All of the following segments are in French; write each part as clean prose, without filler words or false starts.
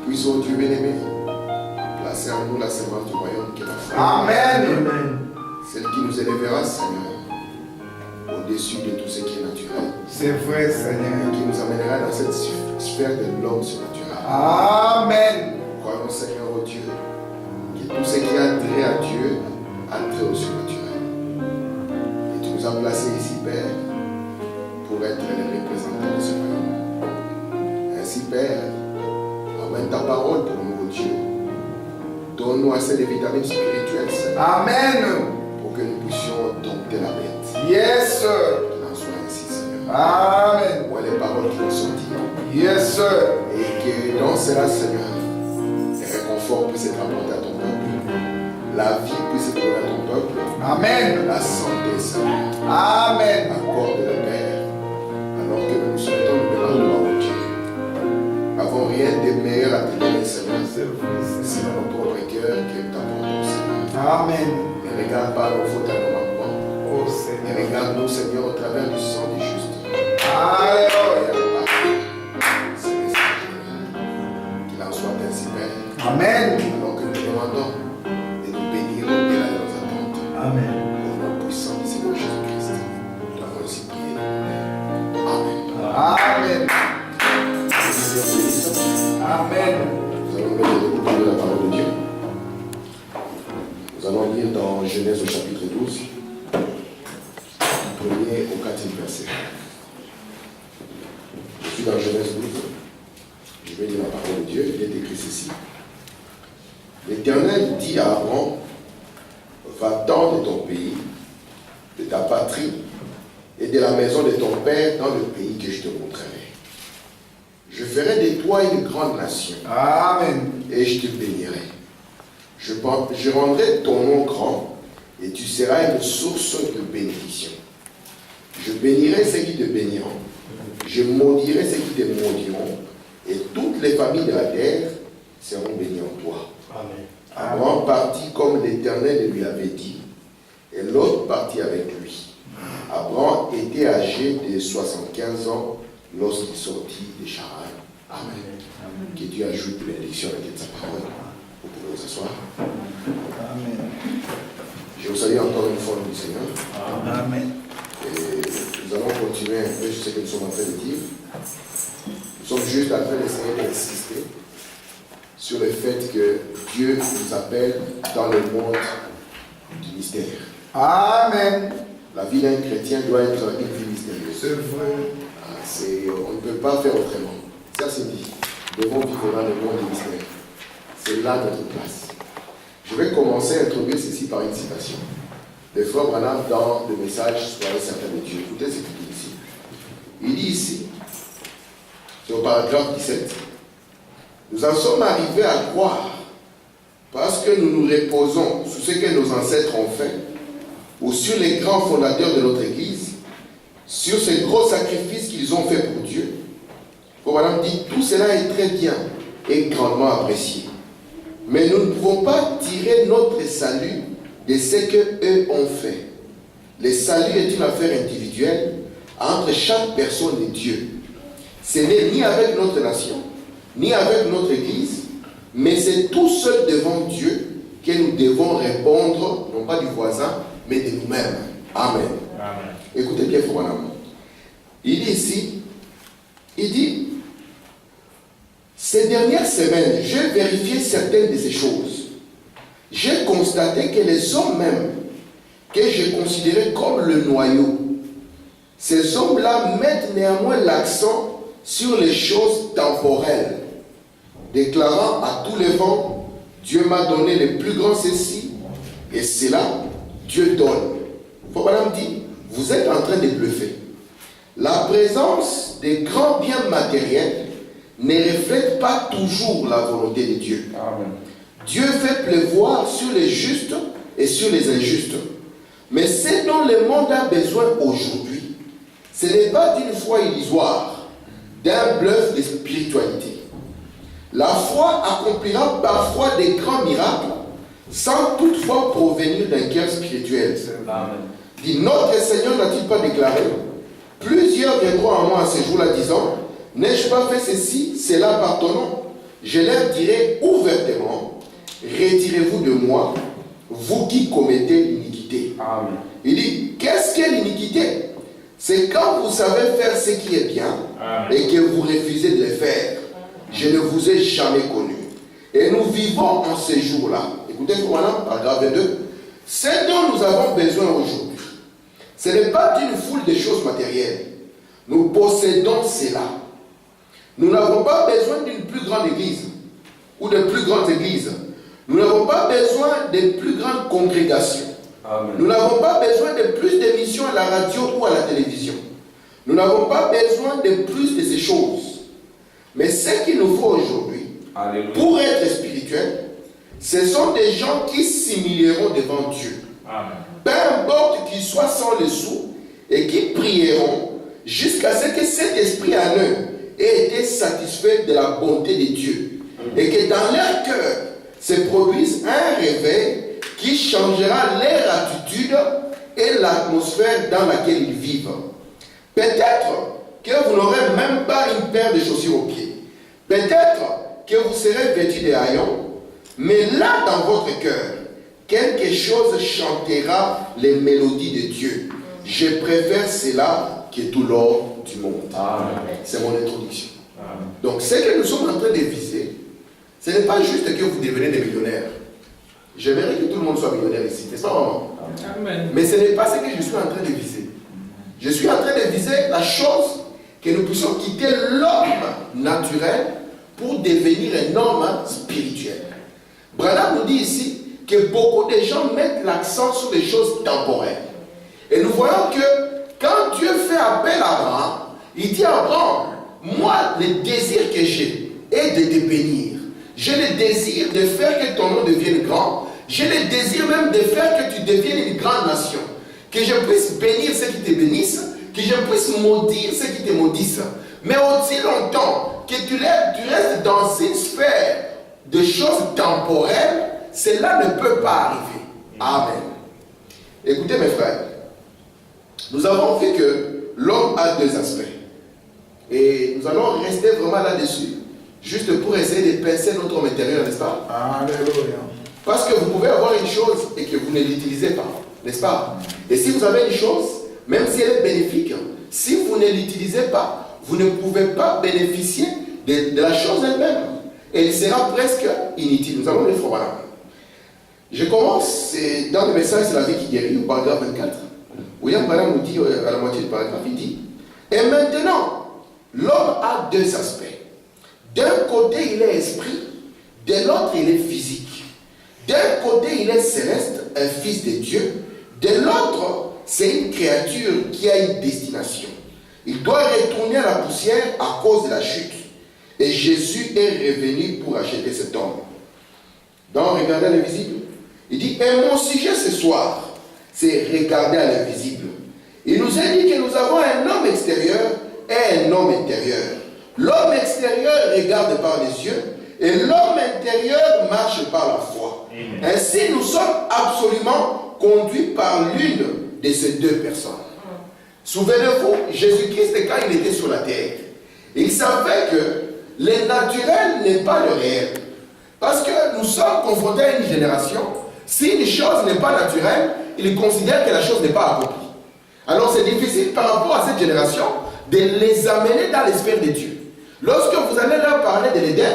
Puisse, oh Dieu bien-aimé, placer en nous la semence du royaume qui est la foi. Amen. Celle qui nous élèvera, Seigneur, au-dessus de tout ce qui est naturel. C'est vrai, Seigneur. Et qui nous amènera dans cette sphère de l'homme surnaturel. Amen. Croyons, Seigneur, oh Dieu, que tout ce qui a trait à Dieu a trait au surnaturel. Et tu nous as placés ici, Père, pour être les représentants de ce royaume. Ainsi, Père, emmène ta parole pour nous, oh Dieu. Donne-nous assez de vitamines spirituelles, Seigneur. Amen. Pour que nous puissions dompter la bête. Yes, sir. Qu'il en soit ainsi, Seigneur. Amen. Vois les paroles qui vont sortir. Yes, sir. Et que dans cela, Seigneur, les réconforts puissent être apportés à ton peuple. La vie puisse être donnée à ton peuple. Amen. La santé, Seigneur. Amen. Accorde le Père. Alors que nous nous souhaitons nous mettre en gloire au Dieu. N'avons rien de meilleur à te donner, Seigneur. C'est dans nos propres cœurs que nous t'apportons, Seigneur. Amen. Ne regarde pas nos fautes à nos manquements. Oh Mais Seigneur. regarde-nous, Seigneur, au travers du sang des justes. Alléluia. Qu'il en soit ainsi, Père. Amen. Alors que nous demandons de nous bénir au-delà de nos attentes. Amen. Au nom puissant du Seigneur Jésus-Christ. Nous avons aussi prié. Amen. Amen. Amen. Nous allons mettre le début de la parole de Dieu. Nous allons lire dans Genèse au chapitre 12, du 1er au 4e verset. Je suis dans Genèse 12. Je vais lire la parole de Dieu. Il est écrit ceci. L'Éternel dit à Aaron, va-t'en de ton pays, de ta patrie et de la maison de ton père dans le pays que je te montrerai. Je ferai de toi une grande nation. Amen. Et je te bénirai. Je rendrai ton nom grand et tu seras une source de bénédiction. Je bénirai ceux qui te béniront. Je maudirai ceux qui te maudiront. Et toutes les familles de la terre seront bénies en toi. Amen. Abraham partit comme l'Éternel lui avait dit. Et l'autre partit avec lui. Abraham était âgé de 75 ans lorsqu'il sortit de Charan. Amen. Que Dieu ajoute bénédiction avec sa parole. Vous pouvez vous asseoir. Amen. Je vous salue encore une fois au nom du Seigneur. Amen. Et nous allons continuer un peu sur ce que nous sommes en train de dire. Nous sommes juste en train d'essayer d'insister sur le fait que Dieu nous appelle dans le monde du mystère. Amen. La vie d'un chrétien doit être une vie mystérieuse. C'est vrai. On ne peut pas faire autrement. Ça c'est dit. Nous devons vivre dans le monde du mystère. C'est là notre place. Je vais commencer à introduire ceci par une citation. Le frère Branham, dans le message Soyez certains de Dieu. Écoutez ce qu'il dit ici. Il dit ici, c'est au paragraphe 17, nous en sommes arrivés à croire, parce que nous nous reposons sur ce que nos ancêtres ont fait, ou sur les grands fondateurs de notre Église, sur ces gros sacrifices qu'ils ont fait pour Dieu. Madame dit, tout cela est très bien et grandement apprécié. Mais nous ne pouvons pas tirer notre salut de ce qu'eux ont fait. Le salut est une affaire individuelle entre chaque personne et Dieu. Ce n'est ni avec notre nation, ni avec notre Église, mais c'est tout seul devant Dieu que nous devons répondre, non pas du voisin, mais de nous-mêmes. Amen. Amen. Écoutez bien, frère Branham. Il dit ici, il dit, ces dernières semaines, j'ai vérifié certaines de ces choses. J'ai constaté que les hommes même, que je considérais comme le noyau, ces hommes-là mettent néanmoins l'accent sur les choses temporelles, déclarant à tous les vents, Dieu m'a donné les plus grands ceci, et cela, Dieu donne. Madame dit, vous êtes en train de bluffer. La présence des grands biens matériels ne reflète pas toujours la volonté de Dieu. Amen. Dieu fait pleuvoir sur les justes et sur les injustes. Mais ce dont le monde a besoin aujourd'hui, ce n'est pas d'une foi illusoire, d'un bluff de spiritualité. La foi accomplira parfois des grands miracles sans toutefois provenir d'un cœur spirituel. Amen. Dit, notre Seigneur n'a-t-il pas déclaré, plusieurs viendront à moi à ce jour-là disant, n'ai-je pas fait ceci, cela par ton nom? je leur dirai ouvertement, retirez-vous de moi, vous qui commettez l'iniquité. Amen. Il dit, qu'est-ce qu'est l'iniquité? C'est quand vous savez faire ce qui est bien et que vous refusez de le faire. Je ne vous ai jamais connu. Et nous vivons en ces jours-là. Écoutez, voilà, paragraphe 22. Ce dont nous avons besoin aujourd'hui, ce n'est pas d'une foule de choses matérielles. Nous possédons cela. Nous n'avons pas besoin d'une plus grande église ou de plus grandes églises. Nous n'avons pas besoin de plus grandes congrégations. Amen. Nous n'avons pas besoin de plus d'émissions à la radio ou à la télévision. Nous n'avons pas besoin de plus de ces choses. Mais ce qu'il nous faut aujourd'hui, Alléluia. pour être spirituel, ce sont des gens qui s'humilieront devant Dieu. Amen. Peu importe qu'ils soient sans le sou et qui prieront jusqu'à ce que cet esprit en eux ait été satisfait de la bonté de Dieu. Et que dans leur cœur se produise un réveil qui changera leur attitude et l'atmosphère dans laquelle ils vivent. Peut-être que vous n'aurez même pas une paire de chaussures aux pieds. Peut-être que vous serez vêtus de haillons, mais là dans votre cœur, quelque chose chantera les mélodies de Dieu. Je préfère cela que tout l'or du monde. Amen. C'est mon introduction. Amen. Donc ce que nous sommes en train de viser, ce n'est pas juste que vous devenez des millionnaires. J'aimerais que tout le monde soit millionnaire ici, n'est-ce pas vraiment? Amen. Mais ce n'est pas ce que je suis en train de viser. Je suis en train de viser la chose que nous puissions quitter l'homme naturel pour devenir un homme spirituel. Branham nous dit ici que beaucoup de gens mettent l'accent sur les choses temporelles. Et nous voyons que quand Dieu fait appel à Abraham, il dit à Abraham, moi, le désir que j'ai est de te bénir. J'ai le désir de faire que ton nom devienne grand. J'ai le désir même de faire que tu deviennes une grande nation. Que je puisse bénir ceux qui te bénissent, que je puisse maudire ceux qui te maudissent. Mais aussi longtemps que tu restes dans une sphère de choses temporelles, cela ne peut pas arriver. Amen. Écoutez mes frères, nous avons vu que l'homme a deux aspects. Et nous allons rester vraiment là-dessus, juste pour essayer de pincer notre homme intérieur, n'est-ce pas? Alléluia. Parce que vous pouvez avoir une chose et que vous ne l'utilisez pas, n'est-ce pas? Et si vous avez une chose, même si elle est bénéfique, si vous ne l'utilisez pas, vous ne pouvez pas bénéficier de la chose elle-même. Elle sera presque inutile. Nous allons le faire voilà. Je commence dans le message, c'est la vie qui guérit, au paragraphe 24. William Branham nous dit à la moitié du paragraphe, il dit, et maintenant, l'homme a deux aspects. D'un côté, il est esprit, de l'autre, il est physique. D'un côté, il est céleste, un fils de Dieu. De l'autre, c'est une créature qui a une destination. Il doit retourner à la poussière à cause de la chute. Et Jésus est revenu pour acheter cet homme. Dans Regarder l'invisible, il dit, et mon sujet ce soir, c'est regarder à l'invisible. Il nous a dit que nous avons un homme extérieur et un homme intérieur. L'homme extérieur regarde par les yeux et l'homme intérieur marche par la foi. Amen. Ainsi, nous sommes absolument conduits par l'une de ces deux personnes. Souvenez-vous, Jésus-Christ, quand il était sur la terre, il savait que le naturel n'est pas le réel. Parce que nous sommes confrontés à une génération, si une chose n'est pas naturelle, ils considèrent que la chose n'est pas accomplie. Alors c'est difficile par rapport à cette génération de les amener dans les sphères de Dieu. Lorsque vous allez leur parler de l'Éden,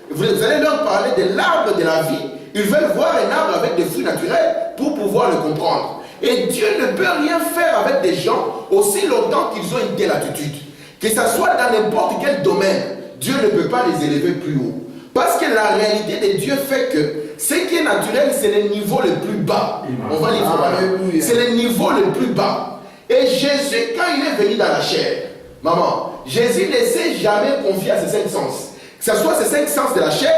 vous allez leur parler de l'arbre de la vie, ils veulent voir un arbre avec des fruits naturels pour pouvoir le comprendre. Et Dieu ne peut rien faire avec des gens aussi longtemps qu'ils ont une telle attitude. Que ce soit dans n'importe quel domaine, Dieu ne peut pas les élever plus haut. Parce que la réalité de Dieu fait que ce qui est naturel, c'est le niveau le plus bas. On va lire c'est le niveau le plus bas. Et Jésus, quand il est venu dans la chair, maman, Jésus ne s'est jamais confié à ses cinq sens. Que ce soit ses cinq sens de la chair,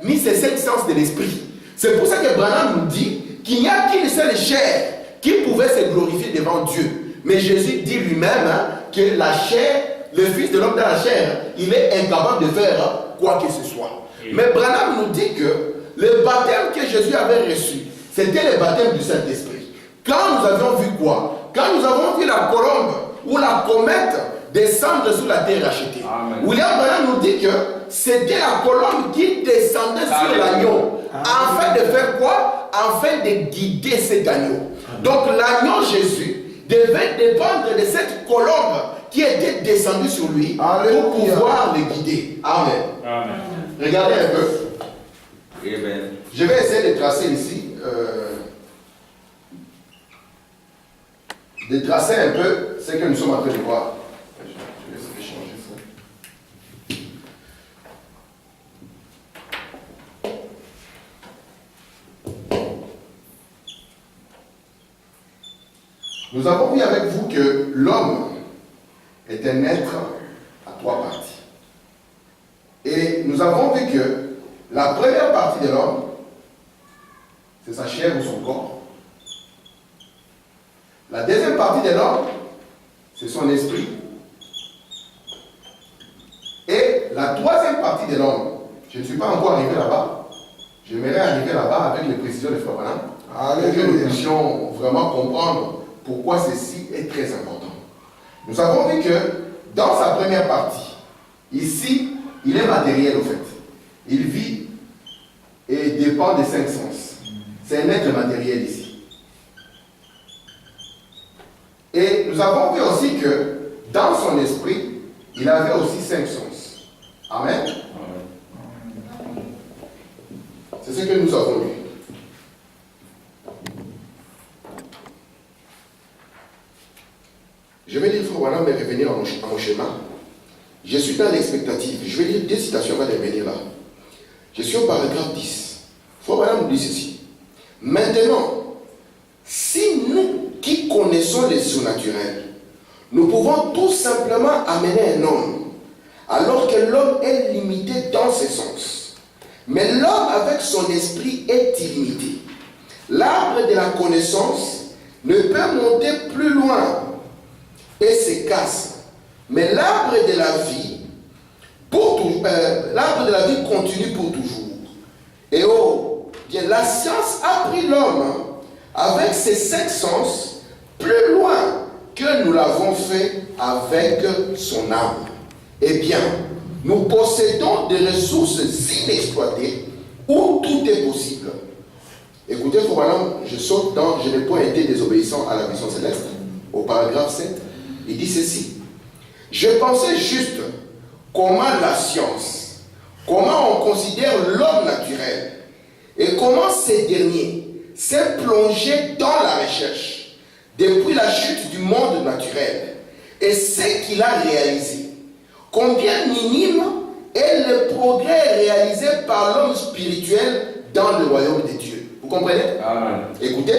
ni ses cinq sens de l'esprit. C'est pour ça que Branham nous dit qu'il n'y a qu'une seule chair qui pouvait se glorifier devant Dieu. Mais Jésus dit lui-même que la chair, le Fils de l'homme dans la chair, il est incapable de faire quoi que ce soit. Mais Branham nous dit que le baptême que Jésus avait reçu, c'était le baptême du Saint-Esprit. Quand nous avions vu quoi? Quand nous avons vu la colombe ou la comète descendre sur la terre rachetée. Amen. William Branham nous dit que c'était la colombe qui descendait sur l'agneau. Afin de faire quoi? Afin de guider cet agneau. Donc l'agneau Jésus devait dépendre de cette colombe qui était descendue sur lui pour pouvoir le guider. Amen. Amen. Regardez un peu. Amen. Je vais essayer de tracer ici. De tracer un peu ce que nous sommes en train de voir. Je vais essayer de changer ça. Nous avons vu avec vous que l'homme est un être à trois parties. Et nous avons vu que la première partie de l'homme, c'est sa chair ou son corps. La deuxième partie de l'homme, c'est son esprit. Et la troisième partie de l'homme, je ne suis pas encore arrivé là-bas. J'aimerais arriver là-bas avec les précisions de Frère Branham, pour que nous puissions vraiment comprendre pourquoi ceci est très important. Nous avons vu que dans sa première partie, ici, il est matériel au fait. Il vit et dépend des cinq sens. C'est un être matériel ici. Et nous avons vu aussi que dans son esprit, il avait aussi cinq sens. Amen. C'est ce que nous avons vu. Je vais lire Frère Branham et revenir à mon schéma. Je suis dans l'expectative. Je vais lire deux citations avant de revenir là. Je suis au paragraphe 10. Frère Branham nous dit ceci. Maintenant, si nous qui connaissons les surnaturels, nous pouvons tout simplement amener un homme, alors que l'homme est limité dans ses sens. Mais l'homme avec son esprit est illimité. L'arbre de la connaissance ne peut monter plus loin et se casse. Mais l'arbre de la vie, l'arbre de la vie continue pour toujours. Et oh, bien, la science a pris l'homme avec ses cinq sens plus loin que nous l'avons fait avec son âme. Eh bien, nous possédons des ressources inexploitées où tout est possible. Écoutez, je saute dans « Je n'ai point été désobéissant à la vision céleste » au paragraphe 7. Il dit ceci. Je pensais juste comment la science, comment on considère l'homme naturel et comment ces derniers s'est plongé dans la recherche depuis la chute du monde naturel et ce qu'il a réalisé. Combien minime est le progrès réalisé par l'homme spirituel dans le royaume de Dieu. Vous comprenez? Amen. Écoutez.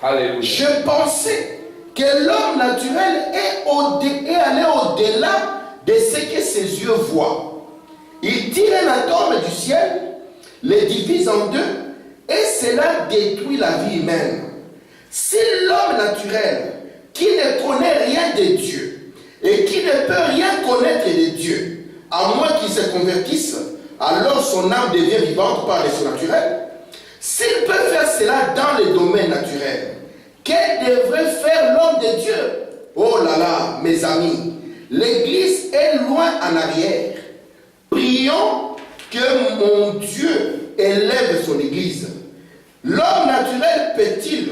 Alléluia. Je pensais que l'homme naturel est allé au-delà de ce que ses yeux voient. Il tire un atome du ciel, le divise en deux, et cela détruit la vie humaine. Si l'homme naturel, qui ne connaît rien de Dieu, et qui ne peut rien connaître de Dieu, à moins qu'il se convertisse, alors son âme devient vivante par le surnaturel. S'il peut faire cela dans le domaine naturel, qu'est devrait faire l'homme de Dieu? Oh là là, mes amis, l'Église est loin en arrière. Prions que mon Dieu élève son Église. L'homme naturel peut-il,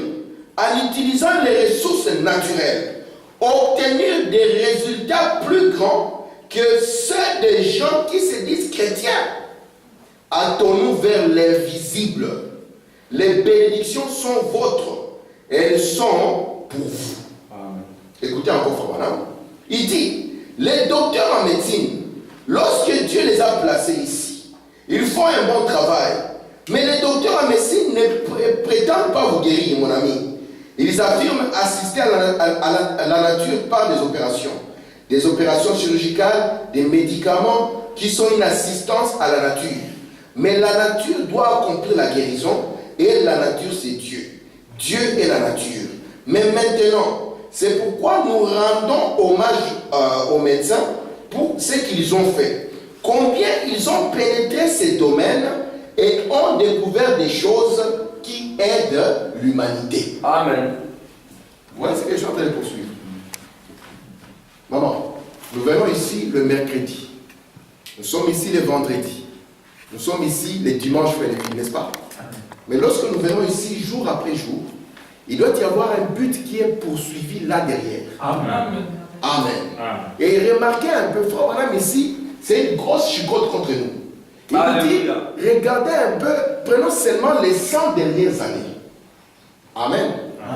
en utilisant les ressources naturelles, obtenir des résultats plus grands que ceux des gens qui se disent chrétiens? Hâtons-nous vers l'invisible. Les bénédictions sont vôtres. Elles sont pour vous. Amen. Écoutez encore Frère Branham. Il dit, les docteurs en médecine, lorsque Dieu les a placés ici, ils font un bon travail. Mais les docteurs en médecine ne prétendent pas vous guérir, mon ami. Ils affirment assister à la nature par des opérations chirurgicales, des médicaments qui sont une assistance à la nature. Mais la nature doit accomplir la guérison et la nature c'est Dieu. Dieu est la nature. Mais maintenant, c'est pourquoi nous rendons hommage aux médecins pour ce qu'ils ont fait. Combien ils ont pénétré ces domaines et ont découvert des choses qui aident l'humanité. Amen. Voilà ce que je suis en train de poursuivre. Maman, Nous venons ici le mercredi. Nous sommes ici le vendredi. Nous sommes ici les dimanches fériés, n'est-ce pas? Mais lorsque nous venons ici jour après jour, il doit y avoir un but qui est poursuivi là derrière. Amen. Amen. Et remarquez un peu, frère Branham ici, c'est une grosse chicote contre nous. Il nous dit, regardez un peu, prenons seulement les 100 dernières années. Amen.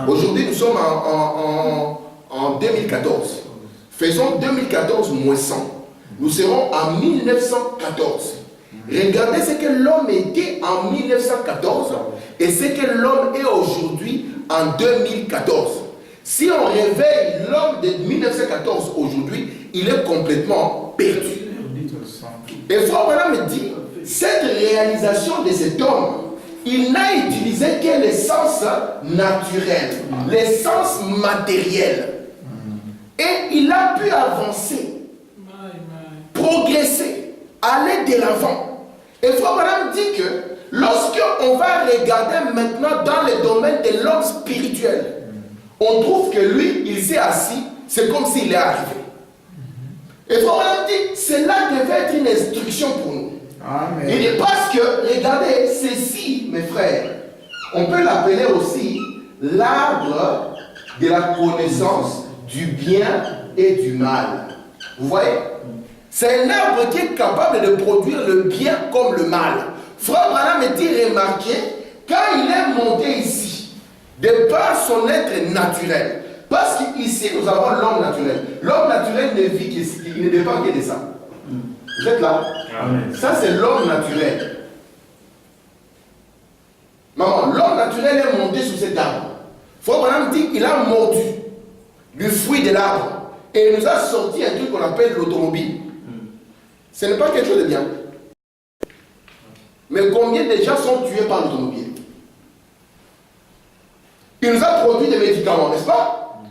Aujourd'hui, nous sommes en 2014. Faisons 2014 moins 100. Nous serons en 1914. Regardez ce que l'homme était en 1914 et ce que l'homme est aujourd'hui en 2014. Si on réveille l'homme de 1914 aujourd'hui, il est complètement perdu. Et Frère Branham me dit, cette réalisation de cet homme, il n'a utilisé que les sens naturels, les sens matériels. Et il a pu avancer, progresser, aller de l'avant. Et Frère Branham dit que lorsqu'on va regarder maintenant dans le domaine de l'homme spirituel, on trouve que lui, il s'est assis, c'est comme s'il est arrivé. Et Frère Branham dit, cela devait être une instruction pour nous. Amen. Il dit parce que, regardez, ceci, mes frères, on peut l'appeler aussi l'arbre de la connaissance du bien et du mal. Vous voyez? C'est un arbre qui est capable de produire le bien comme le mal. Frère Branham me dit, remarquez, quand il est monté ici, de par son être naturel, parce qu'ici nous avons l'homme naturel. L'homme naturel ne vit qu'il ne dépend que de ça. Vous êtes là? Amen. Ça c'est l'homme naturel. Maman, l'homme naturel est monté sur cet arbre. Frère Branham dit qu'il a mordu du fruit de l'arbre et il nous a sorti un truc qu'on appelle l'automobile. Ce n'est pas quelque chose de bien. Mais combien de gens sont tués par l'automobile? Il nous a produit des médicaments, n'est-ce pas?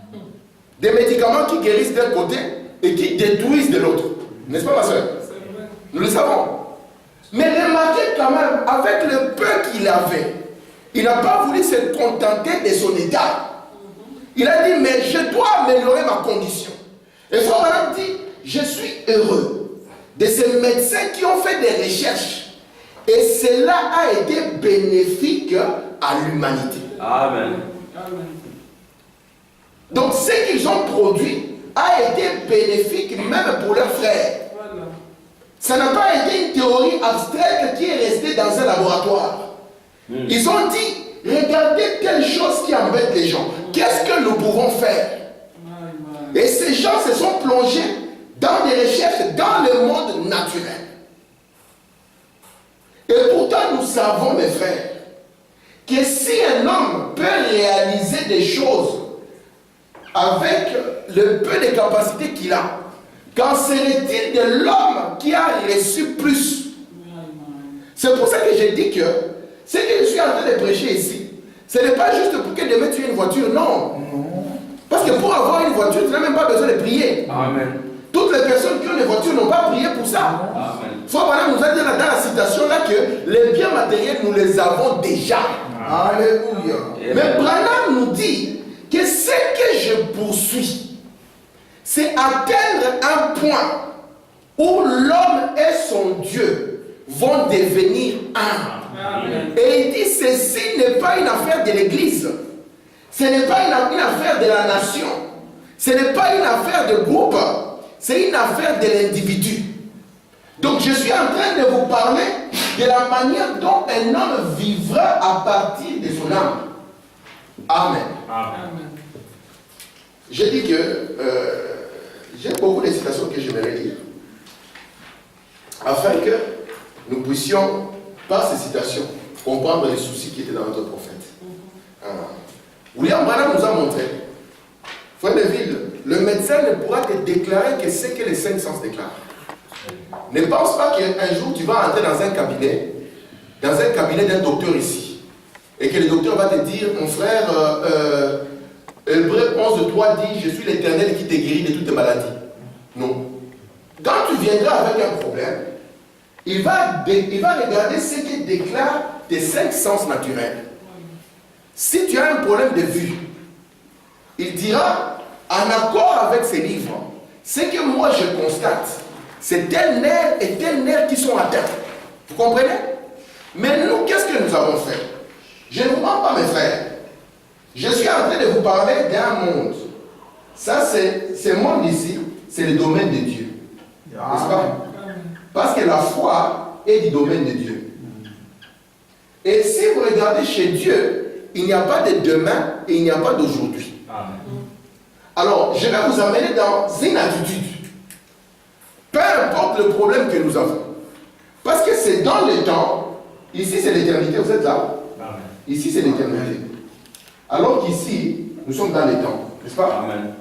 Des médicaments qui guérissent d'un côté et qui détruisent de l'autre. N'est-ce pas, ma soeur? Nous le savons. Mais remarquez quand même, avec le peu qu'il avait, il n'a pas voulu se contenter de son état. Il a dit, mais je dois améliorer ma condition. Et Frère Branham dit, je suis heureux de ces médecins qui ont fait des recherches. Et cela a été bénéfique à l'humanité. Amen. Donc ce qu'ils ont produit a été bénéfique même pour leurs frères. Ça n'a pas été une théorie abstraite qui est restée dans un laboratoire. Ils ont dit, regardez telle chose qui embête les gens. Qu'est-ce que nous pouvons faire? Et ces gens se sont plongés dans des recherches dans le monde naturel. Et pourtant nous savons, mes frères, que si un homme peut réaliser des choses avec le peu de capacités qu'il a, qu'en serait-il de l'homme qui a reçu plus? C'est pour ça que j'ai dit que ce que je suis en train de prêcher ici, ce n'est pas juste pour que demain tu aies une voiture, non. Parce que pour avoir une voiture, tu n'as même pas besoin de prier. Amen. Toutes les personnes qui ont des voitures n'ont pas prié pour ça. Amen. Frère Branham nous a dit dans la citation là que les biens matériels, nous les avons déjà. Alléluia. Mais Branham nous dit que ce que je poursuis, c'est atteindre un point où l'homme et son Dieu vont devenir un. Et il dit ceci n'est pas une affaire de l'église, ce n'est pas une affaire de la nation, ce n'est pas une affaire de groupe, c'est une affaire de l'individu. Donc je suis en train de vous parler de la manière dont un homme vivra à partir de son âme. Amen. Amen. Je dis que j'ai beaucoup de citations que j'aimerais lire afin que nous puissions, par ces citations, comprendre les soucis qui étaient dans notre prophète. William Branham nous a montré, Frère Neville, le médecin ne pourra te déclarer que ce que les cinq sens déclarent. Ne pense pas qu'un jour tu vas entrer dans un cabinet d'un docteur ici, et que le docteur va te dire, mon frère, Hébreux 11:3 dit, je suis l'Éternel qui te guérit de toutes tes maladies. Non. Quand tu viendras avec un problème, il va regarder ce que déclarent tes cinq sens naturels. Si tu as un problème de vue, il dira, en accord avec ces livres, Ce que moi je constate, c'est tel nerf et tel nerf qui sont atteints. Vous comprenez? Mais nous, qu'est-ce que nous avons fait? Je ne vous mens pas, mes frères. Je suis en train de vous parler d'un monde. Ça, ce monde ici, c'est le domaine de Dieu. N'est-ce pas? Parce que la foi est du domaine de Dieu. Et si vous regardez chez Dieu, il n'y a pas de demain et il n'y a pas d'aujourd'hui. Alors, je vais vous amener dans une attitude. Peu importe le problème que nous avons. Parce que c'est dans le temps. Ici, c'est l'éternité. Vous êtes là? Ici, c'est l'éternité. Alors qu'ici, nous sommes dans les temps. N'est-ce pas? Amen.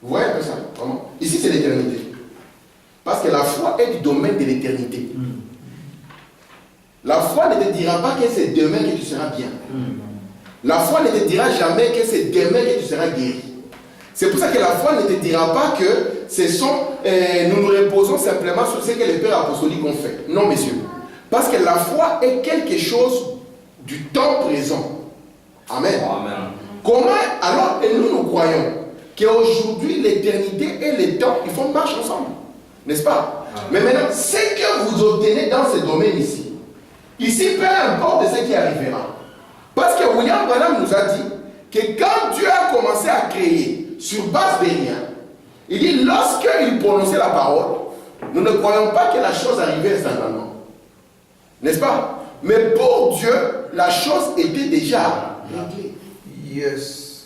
Vous voyez un peu ça? Vraiment? Ici, c'est l'éternité. Parce que la foi est du domaine de l'éternité. La foi ne te dira pas que c'est demain que tu seras bien. La foi ne te dira jamais que c'est demain que tu seras guéri. C'est pour ça que la foi ne te dira pas que nous nous reposons simplement sur ce que les pères apostoliques ont fait. Non, messieurs. Parce que la foi est quelque chose du temps présent. Amen. Amen. Comment alors, et nous croyons qu'aujourd'hui l'éternité et le temps, ils font marche ensemble. N'est-ce pas? Amen. Mais maintenant, ce que vous obtenez dans ce domaine ici, peu importe ce qui arrivera. Parce que William Branham nous a dit que quand Dieu a commencé à créer sur base de rien, il dit lorsqu'il prononçait la parole, nous ne croyons pas que la chose arrivait instantanément. N'est-ce pas? Mais pour Dieu, la chose était déjà réglée. Yes.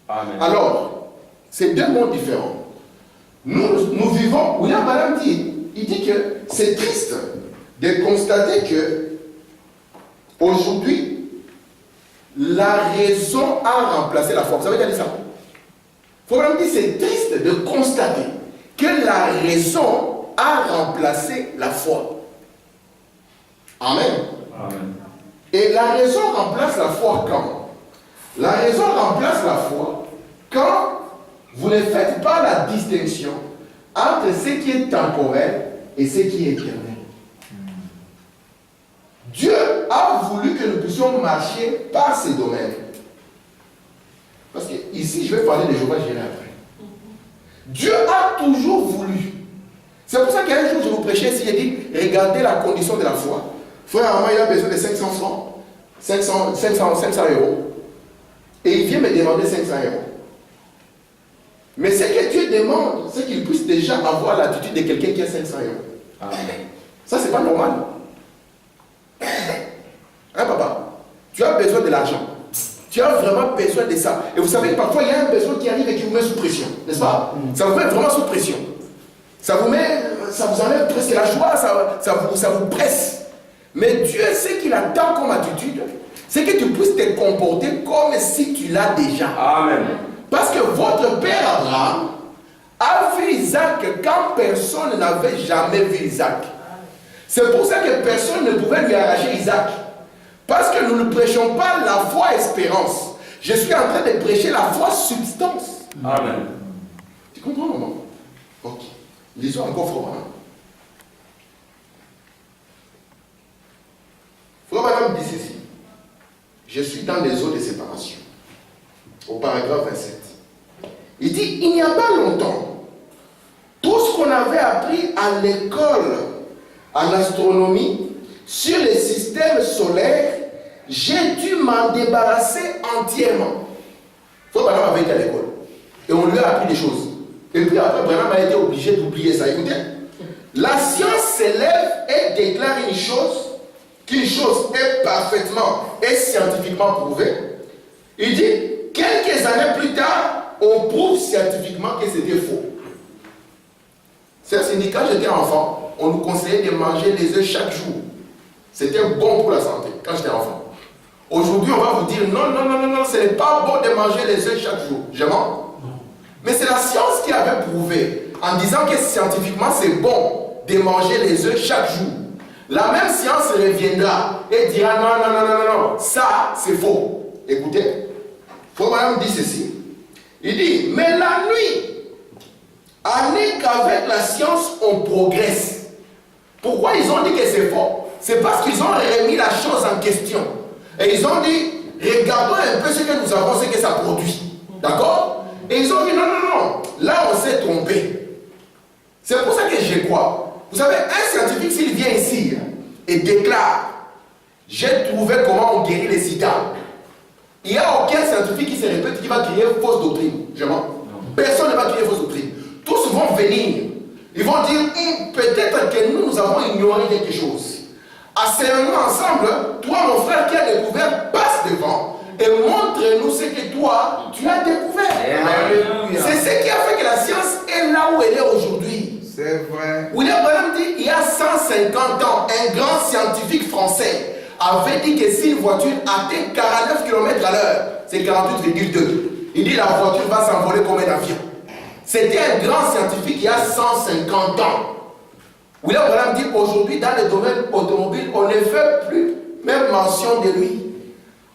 Amen. Alors, c'est deux mondes différents. Nous vivons, William Branham dit, il dit que c'est triste de constater que aujourd'hui, la raison a remplacé la foi. Vous savez dire ça? Il faut même dire que c'est triste de constater que la raison a remplacé la foi. Amen. Amen. Et la raison remplace la foi quand? La raison remplace la foi quand vous ne faites pas la distinction entre ce qui est temporel et ce qui est éternel. Dieu a voulu que nous puissions marcher par ces domaines. Parce que ici, je vais parler de Jéhovah Jireh après. Dieu a toujours voulu. C'est pour ça qu'un jour, je vous prêchais ici, j'ai dit, regardez la condition de la foi. Frère Armand, il a besoin de 500 francs, 500 euros. Et il vient me demander 500 euros. Mais ce que Dieu demande, c'est qu'il puisse déjà avoir l'attitude de quelqu'un qui a 500 euros. Amen. Ça, c'est pas normal. Hein, papa? Tu as besoin de l'argent. Tu as vraiment besoin de ça. Et vous savez que parfois, il y a un besoin qui arrive et qui vous met sous pression. N'est-ce pas? Ça vous met vraiment sous pression. Ça vous enlève presque la joie, ça vous presse. Mais Dieu sait qu'il attend comme attitude, c'est que tu puisses te comporter comme si tu l'as déjà. Amen. Parce que votre père Abraham a vu Isaac quand personne n'avait jamais vu Isaac. C'est pour ça que personne ne pouvait lui arracher Isaac. Parce que nous ne prêchons pas la foi espérance. Je suis en train de prêcher la foi substance. Amen. Tu comprends, maman? Ok. Lisons encore Frère Branham. Frère Branham dit ceci. Je suis dans les eaux de séparation. Au paragraphe 27. Il dit, il n'y a pas longtemps, tout ce qu'on avait appris à l'école, en astronomie, sur les systèmes solaires, j'ai dû m'en débarrasser entièrement. Frère Branham avait été à l'école. Et on lui a appris des choses. Et puis après, Branham a été obligé d'oublier ça. Écoutez, la science s'élève et déclare une chose, qu'une chose est parfaitement et scientifiquement prouvée. Il dit, quelques années plus tard, on prouve scientifiquement que c'était faux. C'est-à-dire, quand j'étais enfant, on nous conseillait de manger les œufs chaque jour. C'était bon pour la santé, quand j'étais enfant. Aujourd'hui, on va vous dire, non, ce n'est pas bon de manger les œufs chaque jour. Je mens? Mais c'est la science qui avait prouvé, en disant que scientifiquement, c'est bon de manger les œufs chaque jour. La même science reviendra et dira, non, ça, c'est faux. Écoutez, Frère Branham dit ceci. Il dit, mais la nuit, en est qu'avec la science, on progresse. Pourquoi ils ont dit que c'est faux? C'est parce qu'ils ont remis la chose en question. Et ils ont dit, regardons un peu ce que nous avons, ce que ça produit. D'accord? Et ils ont dit non, non, non, là on s'est trompé. C'est pour ça que je crois. Vous savez, un scientifique, s'il vient ici et déclare, j'ai trouvé comment on guérit les sida, il n'y a aucun scientifique qui se répète qui va créer une fausse doctrine. Personne ne va créer une fausse doctrine. Tous vont venir. Ils vont dire, peut-être que nous avons ignoré quelque chose. Asseyons-nous ensemble, toi mon frère qui a découvert, passe devant et montre-nous ce que toi, tu as découvert. C'est ce qui a fait que la science est là où elle est aujourd'hui. C'est vrai. William Branham dit, il y a 150 ans, un grand scientifique français avait dit que si une voiture atteint 49 km à l'heure, c'est 48,2. Il dit la voiture va s'envoler comme un avion. C'était un grand scientifique il y a 150 ans. William Branham dit aujourd'hui dans le domaine automobile, on ne fait plus même mention de lui.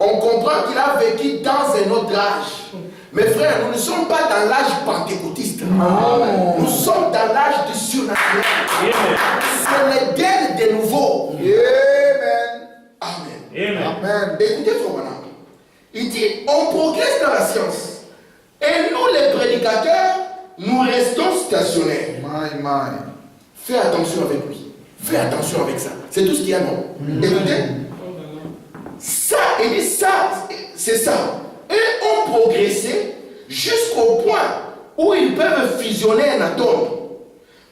On comprend qu'il a vécu dans un autre âge. Mes frères, nous ne sommes pas dans l'âge pentecôtiste. Nous sommes dans l'âge du surnaturel. C'est le guerre de nouveau. Amen. Amen. Écoutez, frère Branham. Il dit, on progresse dans la science. Et nous, les prédicateurs, nous restons stationnaires. Fais attention avec lui. Fais attention avec ça. C'est tout ce qu'il y a, non? Écoutez. Ça, il dit ça, c'est ça. Et ont progressé jusqu'au point où ils peuvent fusionner un atome.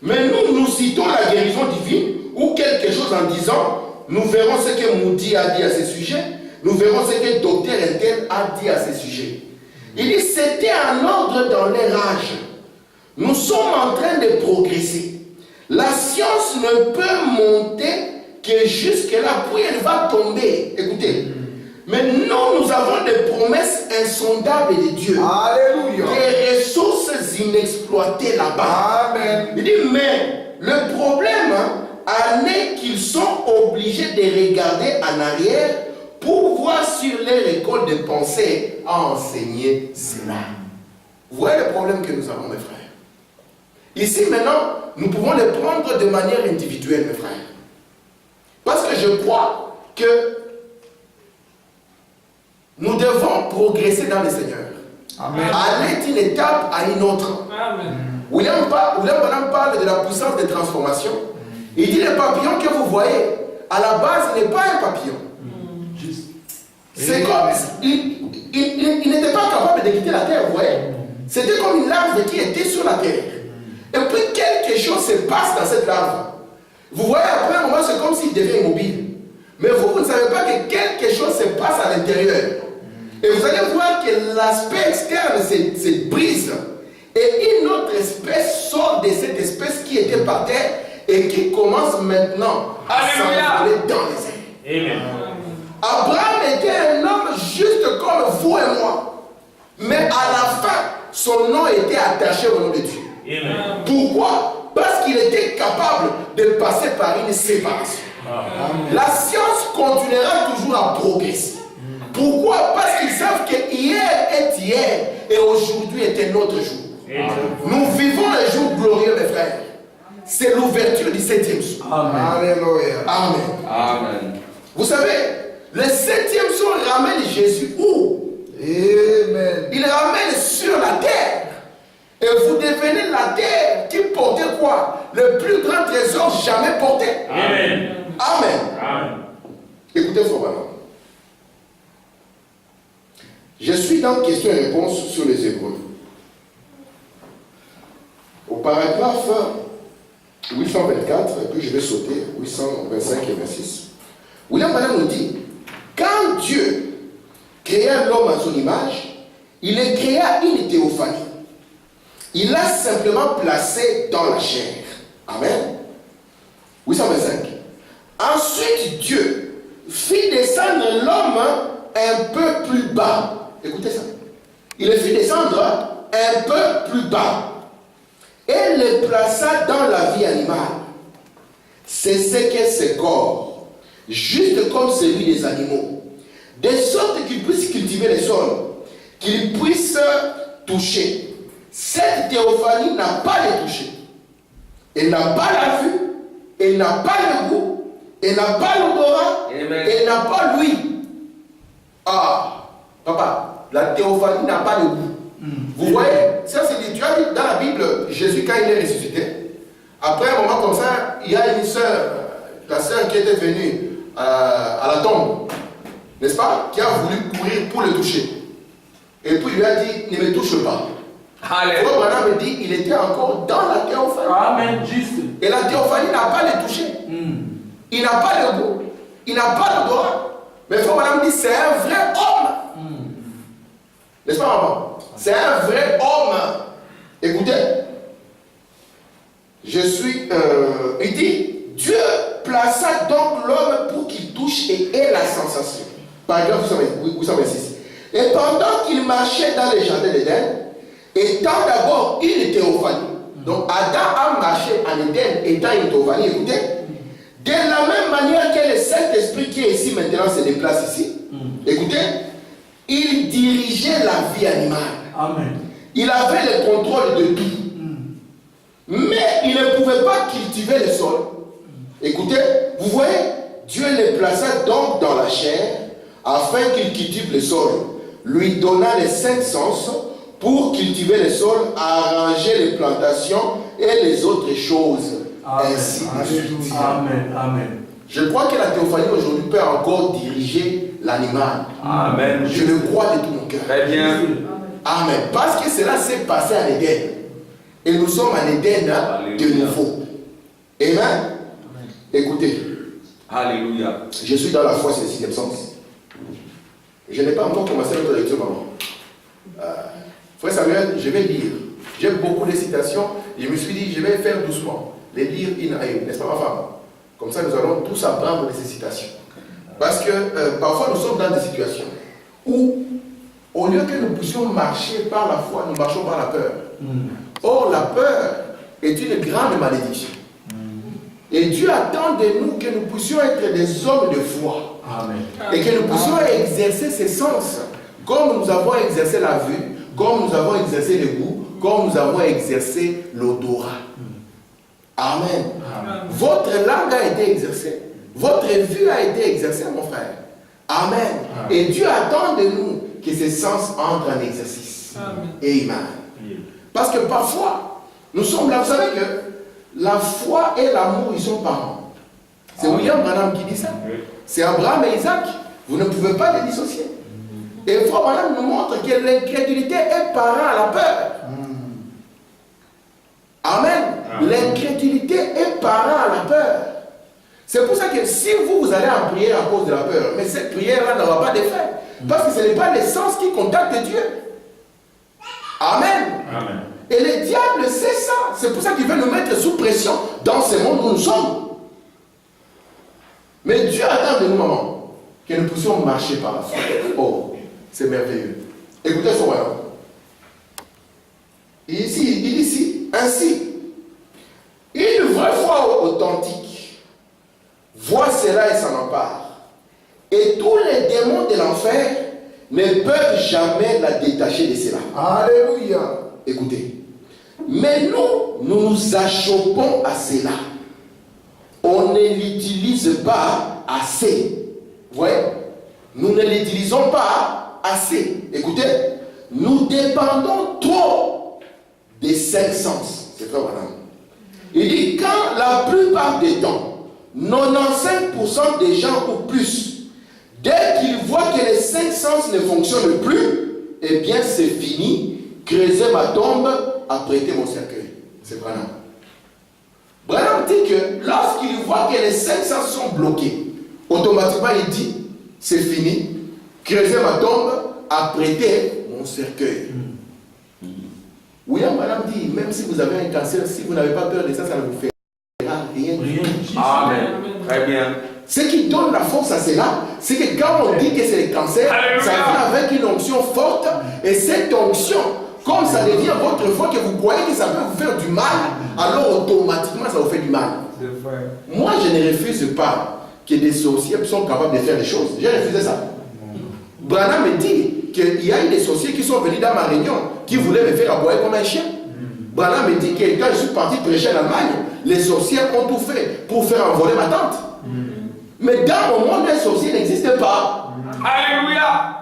Mais nous citons la guérison divine ou quelque chose en disant, nous verrons ce que Moody a dit à ce sujet, nous verrons ce que docteur Intel a dit à ce sujet. Il dit, c'était un ordre dans leur âge. Nous sommes en train de progresser. La science ne peut monter que jusque-là, puis elle va tomber. Écoutez. Mais nous avons des promesses insondables de Dieu. Alléluia. Des ressources inexploitées là-bas. Amen. Il dit, mais le problème en est qu'ils sont obligés de regarder en arrière pour voir sur leur école de pensée à enseigner cela. Vous voyez le problème que nous avons, mes frères. Ici, maintenant, nous pouvons le prendre de manière individuelle, mes frères. Parce que je crois que nous devons progresser dans le Seigneur. Amen. Aller d'une étape à une autre. Amen. William Branham parle de la puissance de transformation. Il dit le papillon que vous voyez, à la base, il n'est pas un papillon. C'est comme il n'était pas capable de quitter la terre, vous voyez. C'était comme une larve qui était sur la terre. Et puis quelque chose se passe dans cette larve. Vous voyez, après un moment, c'est comme s'il devient immobile. Mais vous ne savez pas que quelque chose se passe à l'intérieur. Et vous allez voir que l'aspect externe se brise. Et une autre espèce sort de cette espèce qui était par terre et qui commence maintenant à s'envoler dans les airs. Amen. Abraham était un homme juste comme vous et moi. Mais à la fin, son nom était attaché au nom de Dieu. Amen. Pourquoi? Parce qu'il était capable de passer par une séparation. La science continuera toujours à progresser. Pourquoi? Parce qu'ils savent que hier est hier et aujourd'hui est un autre jour. Nous vivons les jours glorieux, mes frères. C'est l'ouverture du 7e jour. Alléluia. Amen. Amen. Vous savez, le 7e jour ramène Jésus où? Amen. Il ramène sur la terre. Et vous devenez la terre qui portait quoi? Le plus grand trésor jamais porté. Amen. Amen. Amen. Écoutez, frère Branham. Je suis dans questions et réponses sur les Hébreux. Au paragraphe 824, et puis je vais sauter, 825 et 26. William Branham nous dit, quand Dieu créa l'homme à son image, il le créa une théophanie. Il l'a simplement placé dans la chair. Amen. 825. Ensuite, Dieu fit descendre l'homme un peu plus bas. Écoutez ça. Il le fit descendre un peu plus bas et le plaça dans la vie animale. C'est ce qu'est ce corps, juste comme celui des animaux, de sorte qu'il puisse cultiver les sols, qu'il puisse toucher. Cette théophanie n'a pas le toucher. Elle n'a pas la vue, elle n'a pas le goût, elle n'a pas l'odorat, elle n'a pas l'ouïe. Ah, papa, la théophanie n'a pas le goût. Vous voyez, ça c'est dit, tu as dit dans la Bible, Jésus quand il est ressuscité, après un moment comme ça, il y a une sœur, la sœur qui était venue à la tombe, n'est-ce pas, qui a voulu courir pour le toucher. Et puis il lui a dit, ne me touche pas. Alléluia. Frère Branham me dit, il était encore dans la théophanie. Amen. Juste. Et la théophanie n'a pas le toucher. Il n'a pas le goût. Il n'a pas l'odorat. Mais frère Branham dit, c'est un vrai homme. N'est-ce pas, maman? C'est un vrai homme. Écoutez. Je suis... il dit, Dieu plaça donc l'homme pour qu'il touche et ait la sensation. Paragraphe 826. Et pendant qu'il marchait dans les jardins d'Éden, étant d'abord une théophanie, donc Adam a marché en Éden étant une théophanie, écoutez, de la même manière que le Saint-Esprit qui est ici maintenant se déplace ici, écoutez, il dirigeait la vie animale. Amen. Il avait le contrôle de tout. Mais il ne pouvait pas cultiver le sol. Écoutez, vous voyez, Dieu le plaça donc dans la chair afin qu'il cultive le sol, lui donna les 5 sens pour cultiver le sol, arranger les plantations et les autres choses. Amen. Ainsi de suite. Amen. Amen. Je crois que la théophanie aujourd'hui peut encore diriger l'animal. Amen. Je le crois de tout mon cœur. Très bien. Amen. Parce que cela s'est passé en Éden. Et nous sommes en Éden de nouveau. Amen. Écoutez. Alléluia. Je suis dans la foi, c'est le 6e sens. Je n'ai pas encore commencé notre lecture, maman. Frère Samuel, je vais lire. J'ai beaucoup de citations. Je me suis dit, je vais faire doucement. Les lire une à une. N'est-ce pas, ma femme? Comme ça, nous allons tous apprendre de ces citations. Parce que parfois, nous sommes dans des situations où, au lieu que nous puissions marcher par la foi, nous marchons par la peur. Or, la peur est une grande malédiction. Et Dieu attend de nous que nous puissions être des hommes de foi. Amen. Et que nous puissions exercer ces sens. Comme nous avons exercé la vue, comme nous avons exercé le goût, comme nous avons exercé l'odorat. Amen. Amen. Votre langue a été exercée. Votre vue a été exercée, mon frère. Amen. Amen. Et Dieu attend de nous que ces sens entrent en exercice. Amen. Parce que parfois, nous sommes là, vous savez que la foi et l'amour, ils sont parents. C'est William Branham qui dit ça. C'est Abraham et Isaac. Vous ne pouvez pas les dissocier. Et Frère Branham nous montre que l'incrédulité est parent à la peur. Amen. L'incrédulité est parent à la peur. C'est pour ça que si vous allez en prière à cause de la peur, mais cette prière-là n'aura pas d'effet. Parce que ce n'est pas l'essence qui contacte Dieu. Amen. Amen. Et le diable sait ça. C'est pour ça qu'il veut nous mettre sous pression dans ce monde où nous sommes. Mais Dieu attend de nous, maman, que nous puissions marcher par la foi. Oh, c'est merveilleux. Écoutez ce royaume. Ici, il dit ici, ainsi, une vraie foi authentique voit cela et s'en empare. Et tous les démons de l'enfer ne peuvent jamais la détacher de cela. Alléluia. Écoutez. Mais nous nous achoppons à cela. On ne l'utilise pas assez. Vous voyez? Nous ne l'utilisons pas assez. Écoutez, nous dépendons trop des 5 sens. C'est très voilà. Il dit, quand la plupart des temps, 95% des gens ou plus, dès qu'ils voient que les 5 sens ne fonctionnent plus, eh bien c'est fini. Creuser ma tombe, apprêter mon cercueil. C'est Branham. Branham dit que lorsqu'il voit que les 5 sens sont bloqués, automatiquement il dit, c'est fini. Creuser ma tombe, apprêter mon cercueil. William Branham dit, même si vous avez un cancer, si vous n'avez pas peur de ça, ça ne vous fera rien. Amen. Très bien. Ce qui donne la force à cela, c'est que quand on dit que c'est le cancer, ça vient avec une onction forte, et cette onction, comme ça devient votre foi, que vous croyez que ça peut vous faire du mal, alors automatiquement ça vous fait du mal. Moi, je ne refuse pas que des sorciers sont capables de faire des choses. J'ai refusé ça. Branham me dit qu'il y a des sorciers qui sont venus dans ma réunion, qui voulaient me faire aboyer comme un chien. Branham me dit que quand je suis parti prêcher en Allemagne, les sorciers ont tout fait pour faire envoler ma tante. Mais dans mon monde, un sorcier n'existe pas. Alléluia.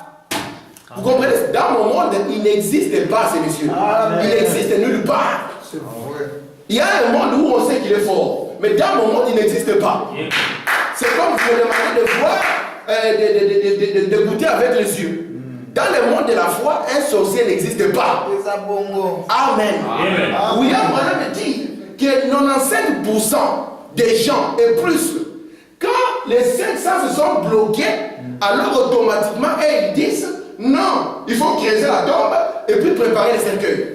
Vous comprenez? Dans mon monde, il n'existe pas, ces messieurs. Amen. Il n'existe nulle part. C'est vrai. Il y a un monde où on sait qu'il est fort. Mais dans mon monde, il n'existe pas. C'est comme vous me demandez de voir, de goûter avec les yeux. Dans le monde de la foi, un sorcier n'existe pas. Les abongos. Amen. Amen. William Branham dit que 97% des gens et plus, quand les 500 se sont bloqués, alors automatiquement, ils disent non, il faut creuser la tombe et puis préparer les cercueils.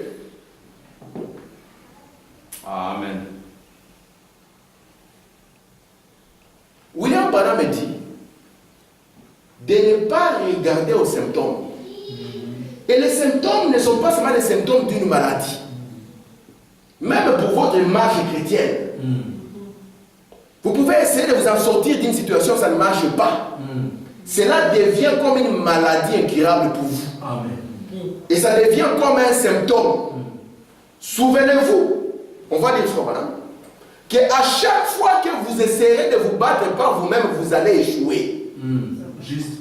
Amen. William Branham dit de ne pas regarder aux symptômes. Et les symptômes ne sont pas seulement les symptômes d'une maladie. Même pour votre marche chrétienne. Vous pouvez essayer de vous en sortir d'une situation, ça ne marche pas. Cela devient comme une maladie incurable pour vous. Amen. Et ça devient comme un symptôme. Souvenez-vous, on va dire ça, madame, qu'à chaque fois que vous essayerez de vous battre par vous-même, vous allez échouer. Juste.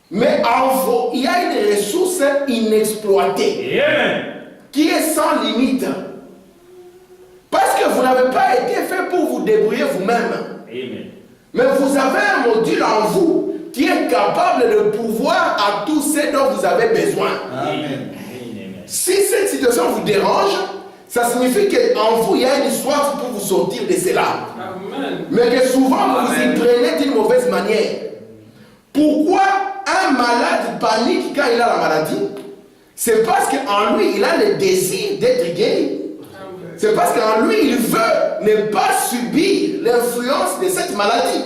Mais en vous, il y a une ressource inexploitée qui est sans limite. Parce que vous n'avez pas été fait pour vous débrouiller vous-même. Mais vous avez un module en vous qui est capable de pouvoir à tout ce dont vous avez besoin. Amen. Si cette situation vous dérange, ça signifie qu'en vous, il y a une histoire pour vous sortir de cela. Amen. Mais que souvent, vous y Amen. prenez d'une mauvaise manière. Pourquoi un malade panique quand il a la maladie? C'est parce qu'en lui, il a le désir d'être guéri. C'est parce qu'en lui, il veut ne pas subir l'influence de cette maladie.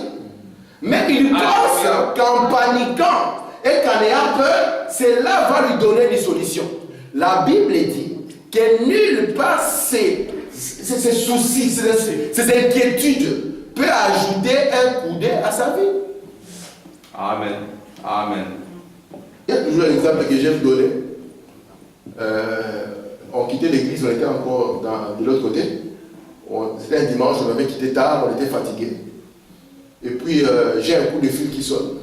Mais il pense qu'en paniquant et qu'en ayant peur, cela va lui donner des solutions. La Bible dit que nulle part ces soucis, ces inquiétudes peut ajouter un coup d'œil à sa vie. Amen. Amen. Il y a toujours un exemple que j'aime donner. On quittait l'église, on était encore de l'autre côté. C'était un dimanche, on avait quitté tard, on était fatigué. Et puis j'ai un coup de fil qui sonne.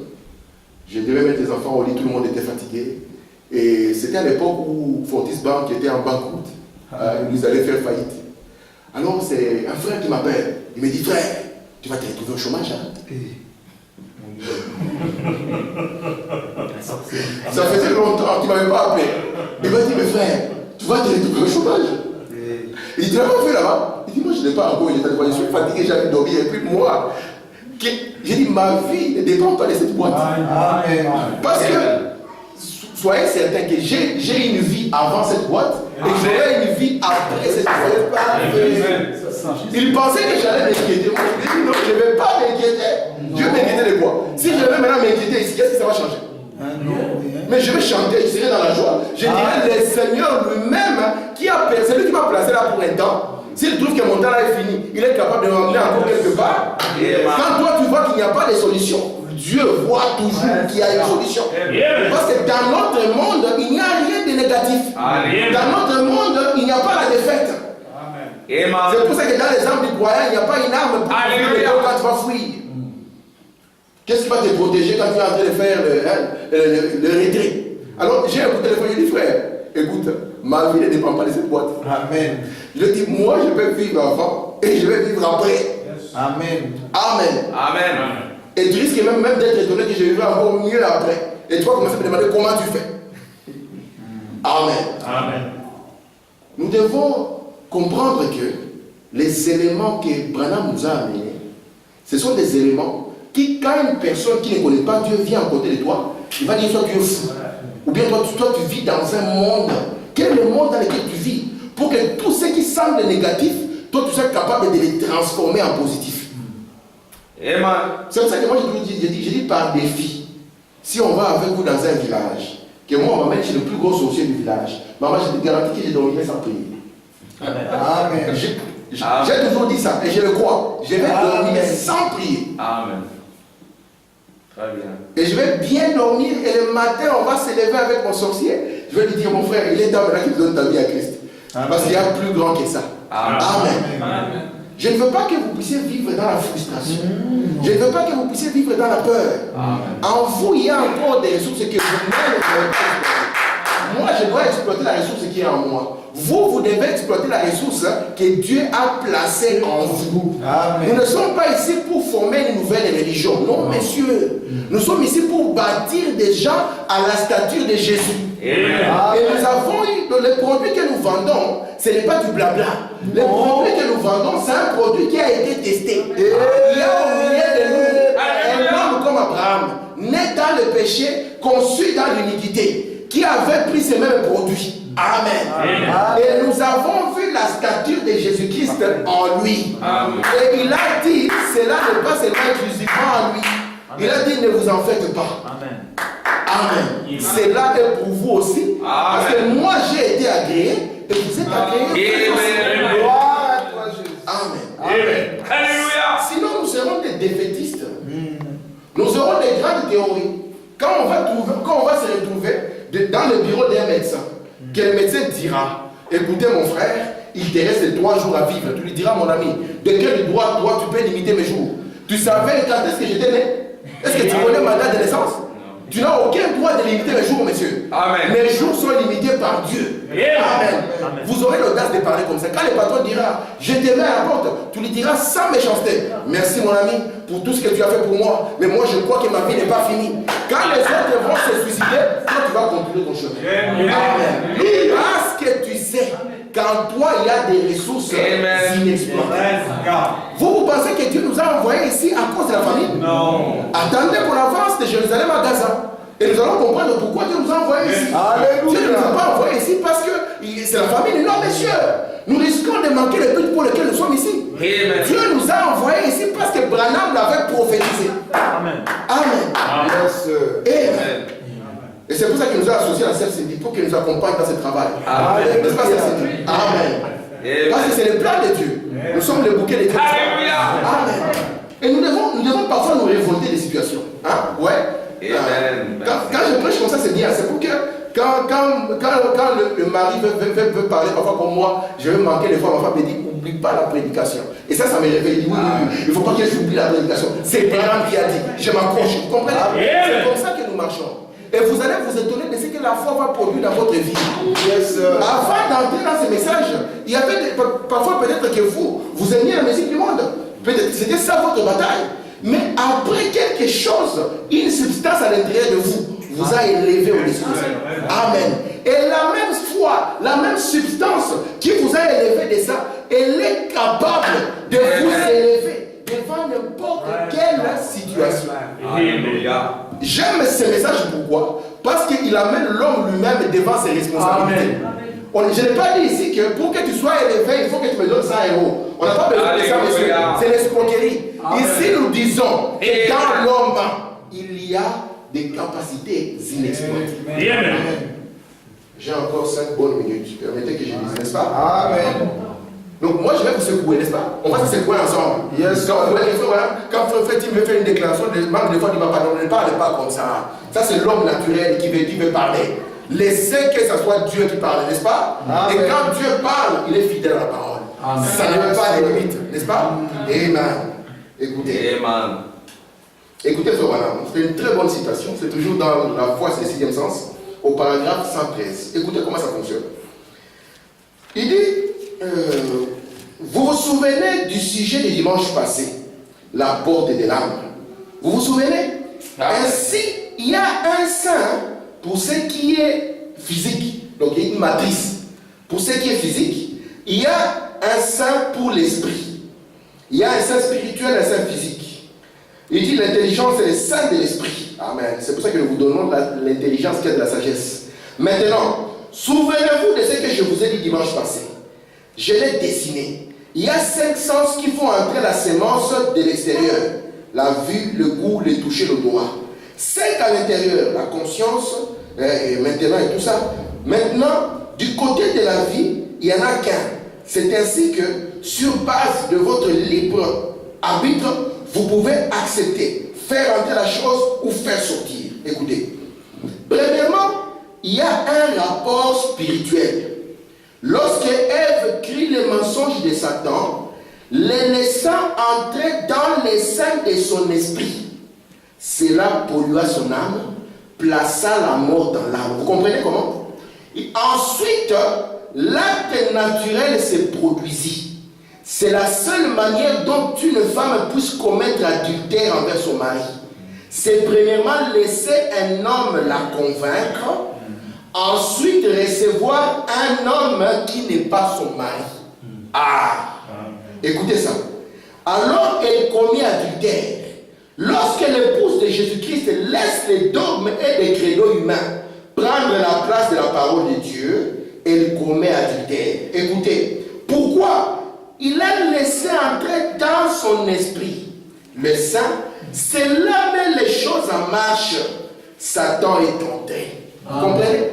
Je devais mettre les enfants au lit, tout le monde était fatigué. Et c'était à l'époque où Fortis Bank était en banqueroute. Ils allaient faire faillite. Alors c'est un frère qui m'appelle. Il me dit, frère, tu vas te retrouver au chômage, hein? Ça faisait longtemps qu'il ne m'avait pas appelé. Il m'a dit, mais frère, tu vas te retrouver au chômage. Il dit, tu l'as pas fait là-bas? Il dit, moi je n'ai pas encore, je suis fatigué, j'ai envie de dormir. Et puis moi, j'ai dit, ma vie ne dépend pas de cette boîte. Amen. Parce que, soyez certains que j'ai une vie avant cette boîte et j'aurai une vie après cette boîte. Il pensait que j'allais m'inquiéter. Moi, je lui ai dit, non, je ne vais pas m'inquiéter. Je vais m'inquiéter de quoi? Si je vais maintenant m'inquiéter ici, qu'est-ce que ça va changer? Mais je vais chanter, je serai dans la joie. Je dirai le Seigneur lui-même qui a c'est lui qui m'a placé là pour un temps. S'il trouve que mon temps là est fini, il est capable de m'emmener encore quelque part. Quand toi tu vois qu'il n'y a pas de solution, Dieu voit toujours qu'il y a une solution. Parce que dans notre monde, il n'y a rien de négatif. Dans notre monde, il n'y a pas la défaite. C'est pour ça que dans les armes du croyant, il n'y a pas une arme pour fuir quand tu vas fuir. Qu'est-ce qui va te protéger quand tu es en train de faire le retrait? Alors j'ai un coup de téléphone, je dis frère, écoute, ma vie ne dépend pas de cette boîte. Amen. Je dis, moi je vais vivre avant et je vais vivre après. Amen. Amen. Amen. Et tu risques même d'être étonné que je vivrai encore mieux après. Et tu vas commencer à me demander comment tu fais. Amen. Amen. Nous devons comprendre que les éléments que Branham nous a amenés, ce sont des éléments qui, quand une personne qui ne connaît pas Dieu vient à côté de toi, il va dire soit tu es fou. Ou bien toi tu vis dans un monde. Quel est le monde dans lequel tu vis? Pour que tout ce qui semble négatif, toi tu sois capable de les transformer en positif. Amen. C'est pour ça que moi je dis par défi, si on va avec vous dans un village, que moi on va mettre chez le plus gros sorcier du village, maman je te garantis que je dormirai sans prier. Amen. J'ai toujours dit ça et je le crois. Je vais dormir sans prier. Amen. Très bien. Et je vais bien dormir et le matin on va se lever avec mon sorcier. Je vais lui dire mon frère, il est temps maintenant qu'il te donne ta vie à Christ. Parce qu'il y a plus grand que ça. Amen. Amen. Amen. Je ne veux pas que vous puissiez vivre dans la frustration. Je ne veux pas que vous puissiez vivre dans la peur. En vous, il y a encore des ressources que vous-même ne pouvez pas exploiter. Moi, je dois exploiter la ressource qui est en moi. Vous devez exploiter la ressource que Dieu a placée en vous. Amen. Nous ne sommes pas ici pour former une nouvelle religion. Non, messieurs. Nous sommes ici pour bâtir des gens à la stature de Jésus. Amen. Et nous avons eu, les produits que nous vendons, ce n'est pas du blabla. Les produits que nous vendons, c'est un produit qui a été testé. Il y a au milieu de nous un homme comme Abraham, né dans le péché, conçu dans l'iniquité, qui avait pris ces mêmes produits. Amen. Et nous avons vu la stature de Jésus-Christ en lui. Et il a dit, cela n'est pas seulement exclusivement en lui. Il a dit, ne vous en faites pas. Amen. Cela est pour vous aussi. Parce que moi j'ai été agréé et vous êtes agréé. Gloire à toi, Jésus. Amen. Alléluia. Sinon nous serons des défaitistes. Nous aurons des grandes théories. Quand on va se retrouver dans le bureau d'un médecin, que le médecin dira, écoutez mon frère, il te reste 3 jours à vivre. Tu lui diras, mon ami, de quel droit toi tu peux limiter mes jours? Tu savais quand est-ce que j'étais né? Est-ce que tu connais ma date de naissance? Tu n'as aucun droit de limiter mes jours, monsieur. Amen. Mes jours sont limités par Dieu. Amen. Vous aurez l'audace de parler comme ça. Quand le patron dira, je te mets à la porte, tu lui diras sans méchanceté, merci mon ami pour tout ce que tu as fait pour moi, mais moi je crois que ma vie n'est pas finie. Quand les autres vont se suicider, toi tu vas continuer ton chemin. Amen. Parce que tu sais qu'en toi il y a des ressources inexploitées. Vous pensez que Dieu nous a envoyés ici à cause de la famille? Non. Attendez pour l'avance de Jérusalem à Gaza. Et nous allons comprendre pourquoi Dieu nous a envoyés ici. Alléluia. Dieu ne nous a pas envoyés ici parce que c'est la famille. Non, messieurs. Nous risquons de manquer le but pour lequel nous sommes ici. Amen. Dieu nous a envoyés ici parce que Branham l'avait prophétisé. Amen. Yes, sir. Amen. Et c'est pour ça qu'il nous a associés à Sœur Cindy, pour qu'il nous accompagne dans ce travail. Amen. N'est-ce pas, Sœur Cindy? Amen. Parce que c'est le plan de Dieu. Nous sommes le bouquet de Dieu. Amen. Et nous devons parfois nous révolter des situations. Hein? Ouais. Amen. Quand je prêche comme ça, c'est bien. C'est pour que quand le mari veut parler parfois comme moi, je vais manquer des fois, ma femme me dit, n'oublie pas la prédication. Et ça me réveille. Oui, il ne faut pas que j'oublie la prédication. C'est Branham qui a dit. Je m'accroche. Vous comprenez? C'est comme ça que nous marchons. Et vous allez vous étonner de ce que la foi va produire dans votre vie. Yes, sir. Avant d'entrer dans ces messages, il y avait parfois peut-être que vous aimiez la musique du monde. Peut-être que c'était ça votre bataille. Mais après quelque chose, une substance à l'intérieur de vous a élevé au-dessus de ça. Amen. Et la même foi, la même substance qui vous a élevé de ça, elle est capable de vous élever devant n'importe quelle situation. Alléluia. J'aime ce message, pourquoi? Parce qu'il amène l'homme lui-même devant ses responsabilités. Je n'ai pas dit ici que pour que tu sois élevé, il faut que tu me donnes 100 euros. On n'a pas besoin de ça, monsieur. C'est l'escroquerie. Ici, nous disons que dans l'homme, il y a des capacités inexploitées. J'ai encore 5 bonnes minutes. Permettez que je dise, n'est-ce pas? Amen. Donc moi je vais vous secouer, n'est-ce pas? On va se secouer ensemble. Yes. Quand frère Tim veut faire une déclaration, des fois il va pardonner, ne parle pas comme ça. Ça c'est l'homme naturel qui veut parler. Laissez que ce soit Dieu qui parle, n'est-ce pas? Amen. Et quand Dieu parle, il est fidèle à la parole. Amen. Ça n'a pas de limite, n'est-ce pas? Amen. Écoutez. Amen. Écoutez, frère Branham, c'est une très bonne citation. C'est toujours dans la voie, c'est le 6e sens, au paragraphe 113. Écoutez comment ça fonctionne. Il dit, vous vous souvenez du sujet du dimanche passé, la porte de l'âme. Vous vous souvenez? Ainsi, il y a un sein pour ce qui est physique. Donc, il y a une matrice. Pour ce qui est physique, il y a un sein pour l'esprit. Il y a un sein spirituel, un sein physique. Il dit l'intelligence est le sein de l'esprit. Amen. C'est pour ça que nous vous donnons l'intelligence qui est de la sagesse. Maintenant, souvenez-vous de ce que je vous ai dit dimanche passé. Je l'ai dessiné. Il y a 5 sens qui font entrer la sémence de l'extérieur. La vue, le goût, le toucher, l'odorat. 5 à l'intérieur, la conscience, et maintenant et tout ça. Maintenant, du côté de la vie, il n'y en a qu'un. C'est ainsi que, sur base de votre libre arbitre, vous pouvez accepter, faire entrer la chose ou faire sortir. Écoutez. Premièrement, il y a un rapport spirituel. Lorsque Ève crie les mensonges de Satan, les laissant entrer dans les seins de son esprit. Cela pollua son âme, plaça la mort dans l'âme. Vous comprenez comment? Et ensuite, l'acte naturel se produisit. C'est la seule manière dont une femme puisse commettre adultère envers son mari. C'est premièrement laisser un homme la convaincre, ensuite recevoir un homme qui n'est pas son mari. Écoutez ça. Alors elle commet adultère. Lorsque l'épouse de Jésus-Christ laisse les dogmes et les credos humains prendre la place de la parole de Dieu, elle commet adultère. Écoutez, pourquoi? Il a laissé entrer dans son esprit le sang. C'est là même les choses en marche. Satan est tenté. Vous comprenez?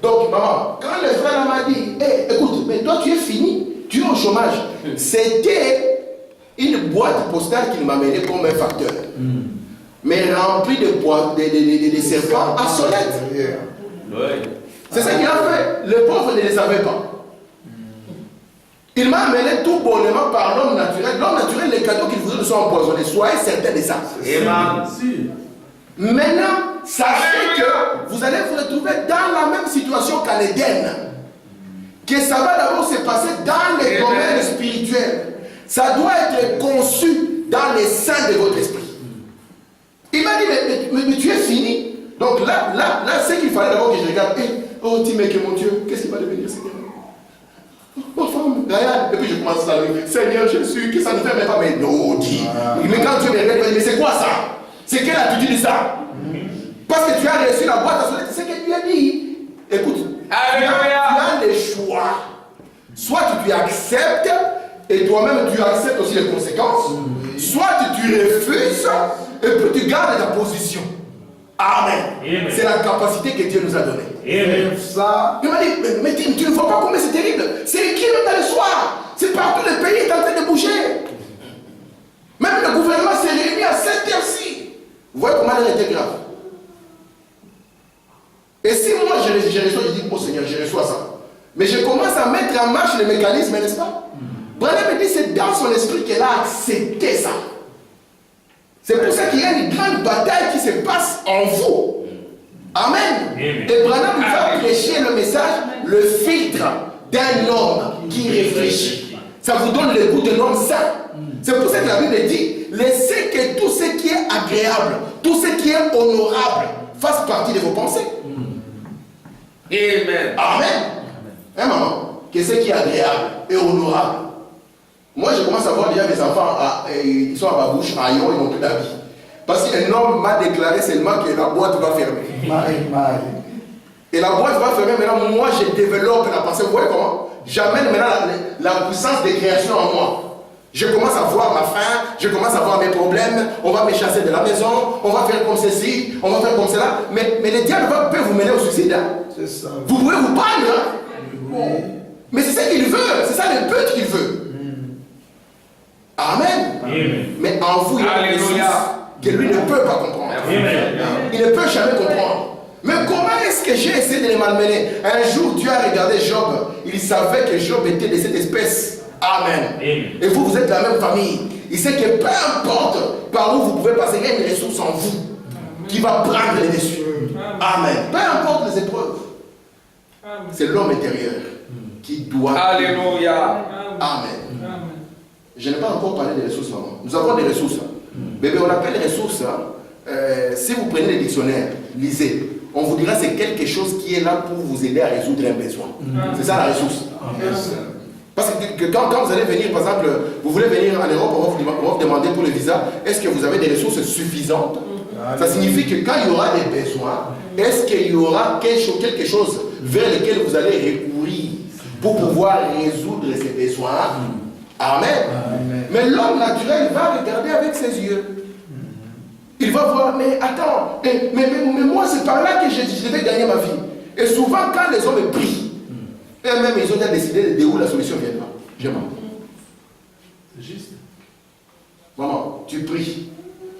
Donc, maman, quand le frère m'a dit, hey, écoute, mais toi tu es fini, tu es au chômage. C'était une boîte postale qu'il m'a amené comme un facteur. Mais remplie de serpents obsolètes. C'est ça qu'il a fait. Le pauvre ne le savait pas. Il m'a amené tout bonnement par l'homme naturel. L'homme naturel, les cadeaux qu'il vous donne sont empoisonnés. Soyez certains de ça. Maintenant, sachez que vous allez vous retrouver dans la même situation qu'à l'Éden. Que ça va d'abord se passer dans les domaines spirituels. Ça doit être conçu dans les seins de votre esprit. Il m'a dit, mais tu es fini. Donc là, c'est qu'il fallait d'abord que je regarde. Oh, Timé, mon Dieu, qu'est-ce qu'il va devenir, Seigneur? Oh, femme, regarde. Et puis je commence à lui dire, Seigneur Jésus, que ça ne fait même pas, mais non, dis. Mais quand Dieu me regarde, il va dire, mais c'est quoi ça? C'est quelle attitude de ça? Parce que tu as reçu la boîte à sonner, c'est ce que tu as dit. Écoute, tu as le choix. Soit tu acceptes, et toi-même tu acceptes aussi les conséquences, soit tu refuses, et puis tu gardes ta position. Amen. C'est la capacité que Dieu nous a donnée. Ça. Il m'a dit, mais tu ne vois pas combien c'est terrible. C'est écrit même dans le soir. C'est partout, le pays est en train de bouger. Même le gouvernement s'est réuni à cette heure-ci. Vous voyez comment elle était grave. Et si moi je reçois, je dis, oh Seigneur, je reçois ça. Mais je commence à mettre en marche les mécanismes, n'est-ce pas? Branham me dit, c'est dans son esprit qu'elle a accepté ça. C'est pour ça qu'il y a une grande bataille qui se passe en vous. Amen. Et Branham nous a prêché le message, le filtre d'un homme qui réfléchit. Ça vous donne le goût d'un homme saint. C'est pour ça que la Bible dit, laissez que tout ce qui est agréable, tout ce qui est honorable, fasse partie de vos pensées. Amen. Amen. Hein, maman? Que ce qui est agréable et honorable. Moi, je commence à voir déjà mes enfants, ils sont à ma bouche, à Lyon, ils n'ont plus d'habits. Parce qu'un homme m'a déclaré seulement que la boîte va fermer. Et la boîte va fermer, maintenant, moi, je développe la pensée. Vous voyez comment? J'amène maintenant la puissance de création en moi. Je commence à voir ma faim, je commence à voir mes problèmes, on va me chasser de la maison, on va faire comme ceci, on va faire comme cela. Mais le diable peut vous mener au suicide. Hein? C'est ça. Vous pouvez vous prendre. Hein? Mais c'est ça qu'il veut, c'est ça le but qu'il veut. Amen. Mais en vous, il y a une ressource que lui ne peut pas comprendre. Il ne peut jamais comprendre. Mais comment est-ce que j'ai essayé de les malmener? Un jour, Dieu a regardé Job. Il savait que Job était de cette espèce. Amen. Et vous, vous êtes la même famille. Il sait que peu importe par où vous pouvez passer, il y a une ressource en vous qui va prendre les dessus. Amen. Peu importe les épreuves. C'est l'homme intérieur qui doit. Alléluia. Amen. Je n'ai pas encore parlé des ressources, maman. Nous avons des ressources. Bébé, on appelle les ressources. Si vous prenez les dictionnaires, lisez. On vous dira c'est quelque chose qui est là pour vous aider à résoudre un besoin. C'est ça la ressource. Parce que quand vous allez venir, par exemple, vous voulez venir en Europe, on va vous demander pour le visa, est-ce que vous avez des ressources suffisantes? Ça signifie que quand il y aura des besoins, est-ce qu'il y aura quelque chose vers lequel vous allez recourir pour pouvoir résoudre ces besoins? Amen. Mais l'homme naturel va regarder avec ses yeux. Il va voir, mais attends, mais moi c'est par là que je devais gagner ma vie. Et souvent quand les hommes prient, eux-mêmes ils ont déjà décidé de où la solution viendra. C'est juste. Maman, tu pries.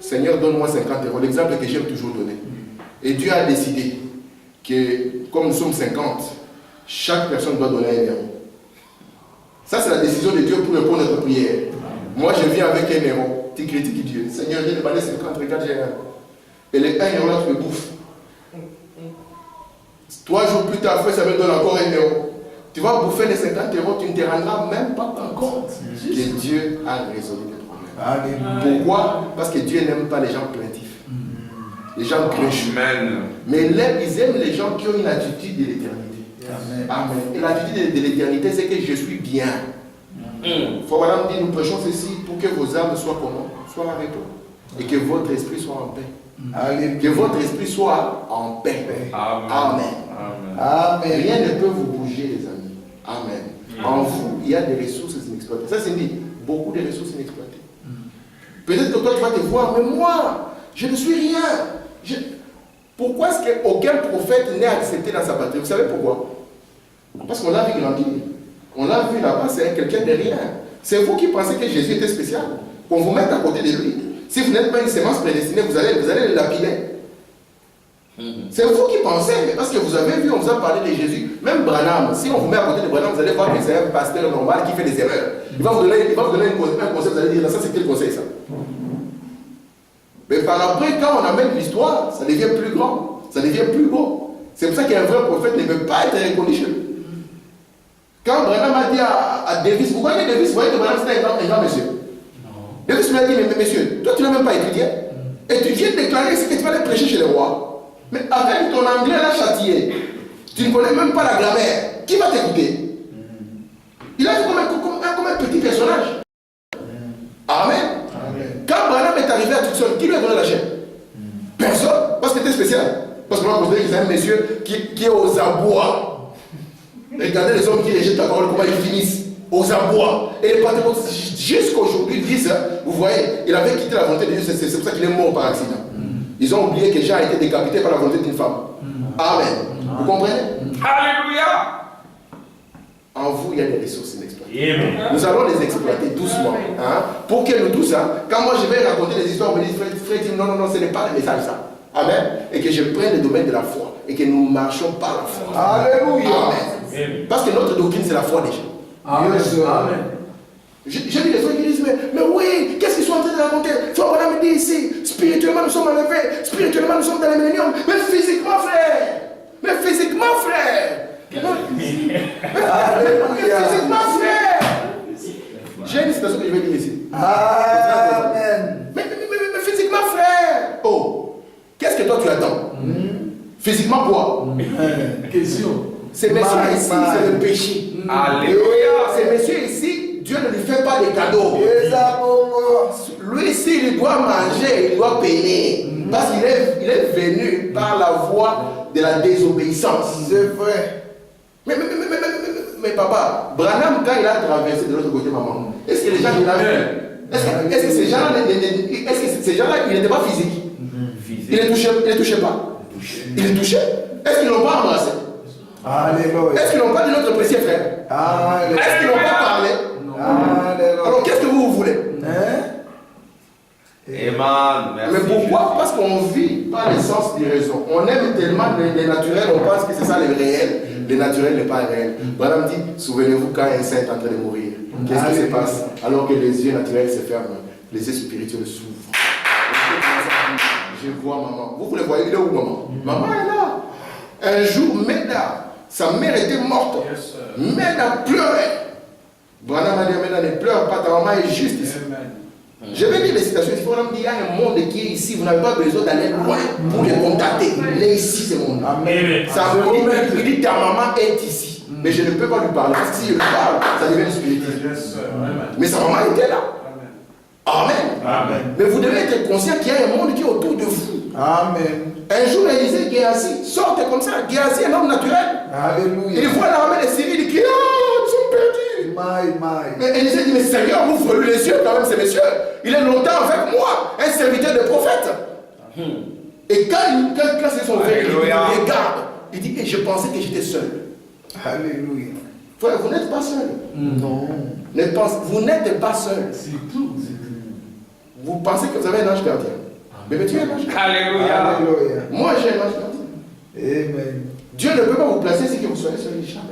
Seigneur, donne-moi 50 €. L'exemple que j'aime toujours donner. Et Dieu a décidé que, comme nous sommes 50, chaque personne doit donner 1 €. Ça, c'est la décision de Dieu pour répondre à notre prière. Moi, je viens avec un héros. Tu critiques Dieu. Seigneur, j'ai demandé 50, regarde, j'ai un. Et les 1 euro là, tu le bouffes. 3 jours plus tard, frère, ça me donne encore un euro. Tu vas bouffer les 50 euros, tu ne te rendras même pas compte que Dieu a résolu tes problèmes. Pourquoi? Parce que Dieu n'aime pas les gens plaintifs. Les gens crachent. Mais ils aiment les gens qui ont une attitude de l'éternité. Amen. Et l'attitude de l'éternité, c'est que je suis bien. Faut madame dit, nous prêchons ceci pour que vos âmes soient comment? Soient avec toi. Et que votre esprit soit en paix. Que votre esprit soit en paix. Amen. Amen. Rien ne peut vous bouger, les amis. Amen. En vous, il y a des ressources inexploitées. Ça, c'est dit, beaucoup de ressources inexploitées. Peut-être que toi, tu vas te voir, mais moi, je ne suis rien. Pourquoi est-ce qu'aucun prophète n'est accepté dans sa patrie? Vous savez pourquoi? Parce qu'on l'a vu grandir. On l'a vu là-bas, c'est quelqu'un de rien. C'est vous qui pensez que Jésus était spécial. Qu'on vous mette à côté de lui. Si vous n'êtes pas une sémence prédestinée, vous allez le lapider. C'est vous qui pensez, parce que vous avez vu, on vous a parlé de Jésus. Même Branham, si on vous met à côté de Branham, vous allez voir que c'est un pasteur normal qui fait des erreurs. Il va vous donner un conseil, vous allez dire, ça c'est quel conseil ça? Mais par après, quand on amène l'histoire, ça devient plus grand, ça devient plus beau. C'est pour ça qu'un vrai prophète ne peut pas être reconnu chez lui. Quand Branham a dit à Davis, vous voyez Davis, vous voyez que Branham c'était un grand monsieur. Davis lui a dit, mais monsieur, toi tu n'as même pas étudié. Et tu viens de déclarer ce que tu vas aller prêcher chez les rois. Mais avec ton anglais là châtié, tu ne connais même pas la grammaire. Qui va t'écouter? Il a dit comme un petit personnage. Amen. Quand Branham est arrivé à Tucson, qui lui a donné la chaîne? Personne, parce que c'était spécial. Parce qu'on a considéré que c'est un monsieur qui est aux abois. Regardez les hommes qui rejettent la parole, comment ils finissent. Aux abois. Et les pentecôtistes, jusqu'à aujourd'hui, disent, vous voyez, il avait quitté la volonté de Dieu, c'est pour ça qu'il est mort par accident. Ils ont oublié que Jean a été décapité par la volonté d'une femme. Amen. Vous comprenez? Alléluia. En vous, il y a des ressources inexploitées. Nous allons les exploiter doucement. Hein, pour que nous tous, quand moi je vais raconter des histoires, on me dit, frère, non, ce n'est pas le message ça. Amen. Et que je prenne le domaine de la foi. Et que nous marchons par la foi. Alléluia. Amen. Parce que notre doctrine, c'est la foi déjà. Amen. J'ai vu des frères qui disent, mais oui, qu'est-ce qu'ils sont en train de raconter? Frère, on me dit ici, spirituellement nous sommes enlevés, spirituellement nous sommes dans le millénium, mais physiquement, frère. Alléluia. Physiquement, frère. J'ai une citation que je vais dire ici. Amen. Mais physiquement, frère. Oh, qu'est-ce que toi tu attends? Physiquement quoi? Question. Ces messieurs ici, c'est le péché. Alléluia. Ces messieurs ici, Dieu ne lui fait pas des cadeaux. Lui, s'il doit manger, il doit payer. Parce qu'il est venu par la voie de la désobéissance. C'est vrai. Mais papa, Branham, quand il a traversé de l'autre côté, maman, est-ce que les gens, il a vu? Est-ce que ces gens-là, ils n'étaient pas physiques? Ils ne touchaient pas. Ils les touchaient. Est-ce qu'ils n'ont pas embrassé? Alléluia. Est-ce qu'ils n'ont pas dit notre précieux frère? Alléluia. Est-ce qu'ils n'ont pas parlé? Alléluia. Alors qu'est-ce que vous voulez? Amen. Merci. Mais pourquoi? Parce qu'on vit par l'essence des raisons. On aime tellement les naturels, on pense que c'est ça le réel. Le naturel n'est pas réel. Branham dit, souvenez-vous quand un saint est en train de mourir, qu'est-ce qui se passe? Alors que les yeux naturels se ferment, les yeux spirituels s'ouvrent. Je vois maman. Vous le voyez, il est où maman? Maman est là. Un jour, Meda, sa mère était morte. Meda pleurait. Branham a dit, Meda, ne pleure pas, ta maman est juste ici. Je vais dire les citations, il faut me dire, il y a un monde qui est ici, vous n'avez pas besoin d'aller loin pour les contacter. Il est ici, ce monde. Amen. Ça veut dire, il dit, ta maman est ici. Mais je ne peux pas lui parler, parce que si je lui parle, ça devient spirituel. Mais sa maman était là. Amen. Mais vous devez être conscient qu'il y a un monde qui est autour de vous. Amen. Un jour, Élisée, Géasi, sorte comme ça. Géasi est un homme naturel. Alléluia. Il voit l'armée de Syrie, il dit, nous sommes perdus. Mais Élisée dit, mais Seigneur, ouvre-lui les yeux quand même, ces messieurs. Il est longtemps avec moi, un serviteur de prophète. Et quand ils sont venus, il regarde. Il dit, et je pensais que j'étais seul. Alléluia. Frère, vous n'êtes pas seul. Non. Vous n'êtes pas seul. C'est tout. Vous pensez que vous avez un ange gardien. Mais tu es un ange gardien. Alléluia. Alléluia. Moi, j'ai un ange gardien. Amen. Dieu ne peut pas vous placer si que vous soyez seul, jamais.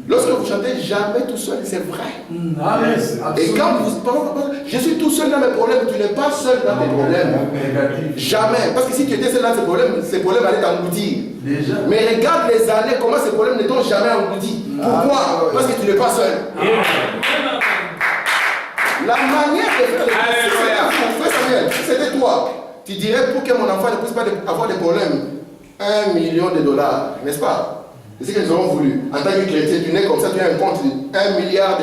Lorsque vous chantez jamais tout seul, c'est vrai. Amen. Et quand vous je suis tout seul dans mes problèmes, tu n'es pas seul dans tes problèmes. Jamais. Parce que si tu étais seul dans ces problèmes allaient t'engloutir. Mais regarde les années, comment ces problèmes ne t'ont jamais englouti. Pourquoi? Parce que tu n'es pas seul. La manière de faire les choses, c'était toi. Tu dirais pour que mon enfant ne puisse pas avoir des problèmes, $1 million, n'est-ce pas? C'est ce qu'ils auront voulu. En tant que chrétien, tu nais comme ça, tu as un compte de $1 milliard.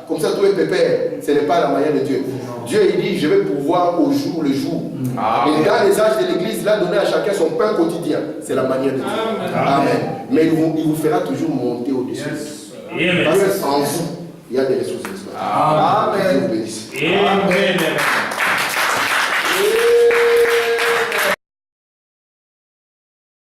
Comme ça, tout est pépère. Ce n'est pas la manière de Dieu. Dieu, il dit, je vais pourvoir au jour le jour. Et dans les âges de l'église, il a donné à chacun son pain quotidien. C'est la manière de Dieu. Amen. Mais il vous fera toujours monter au-dessus. Parce qu'en vous, il y a des ressources. Amen. Dieu vous bénisse. Amen.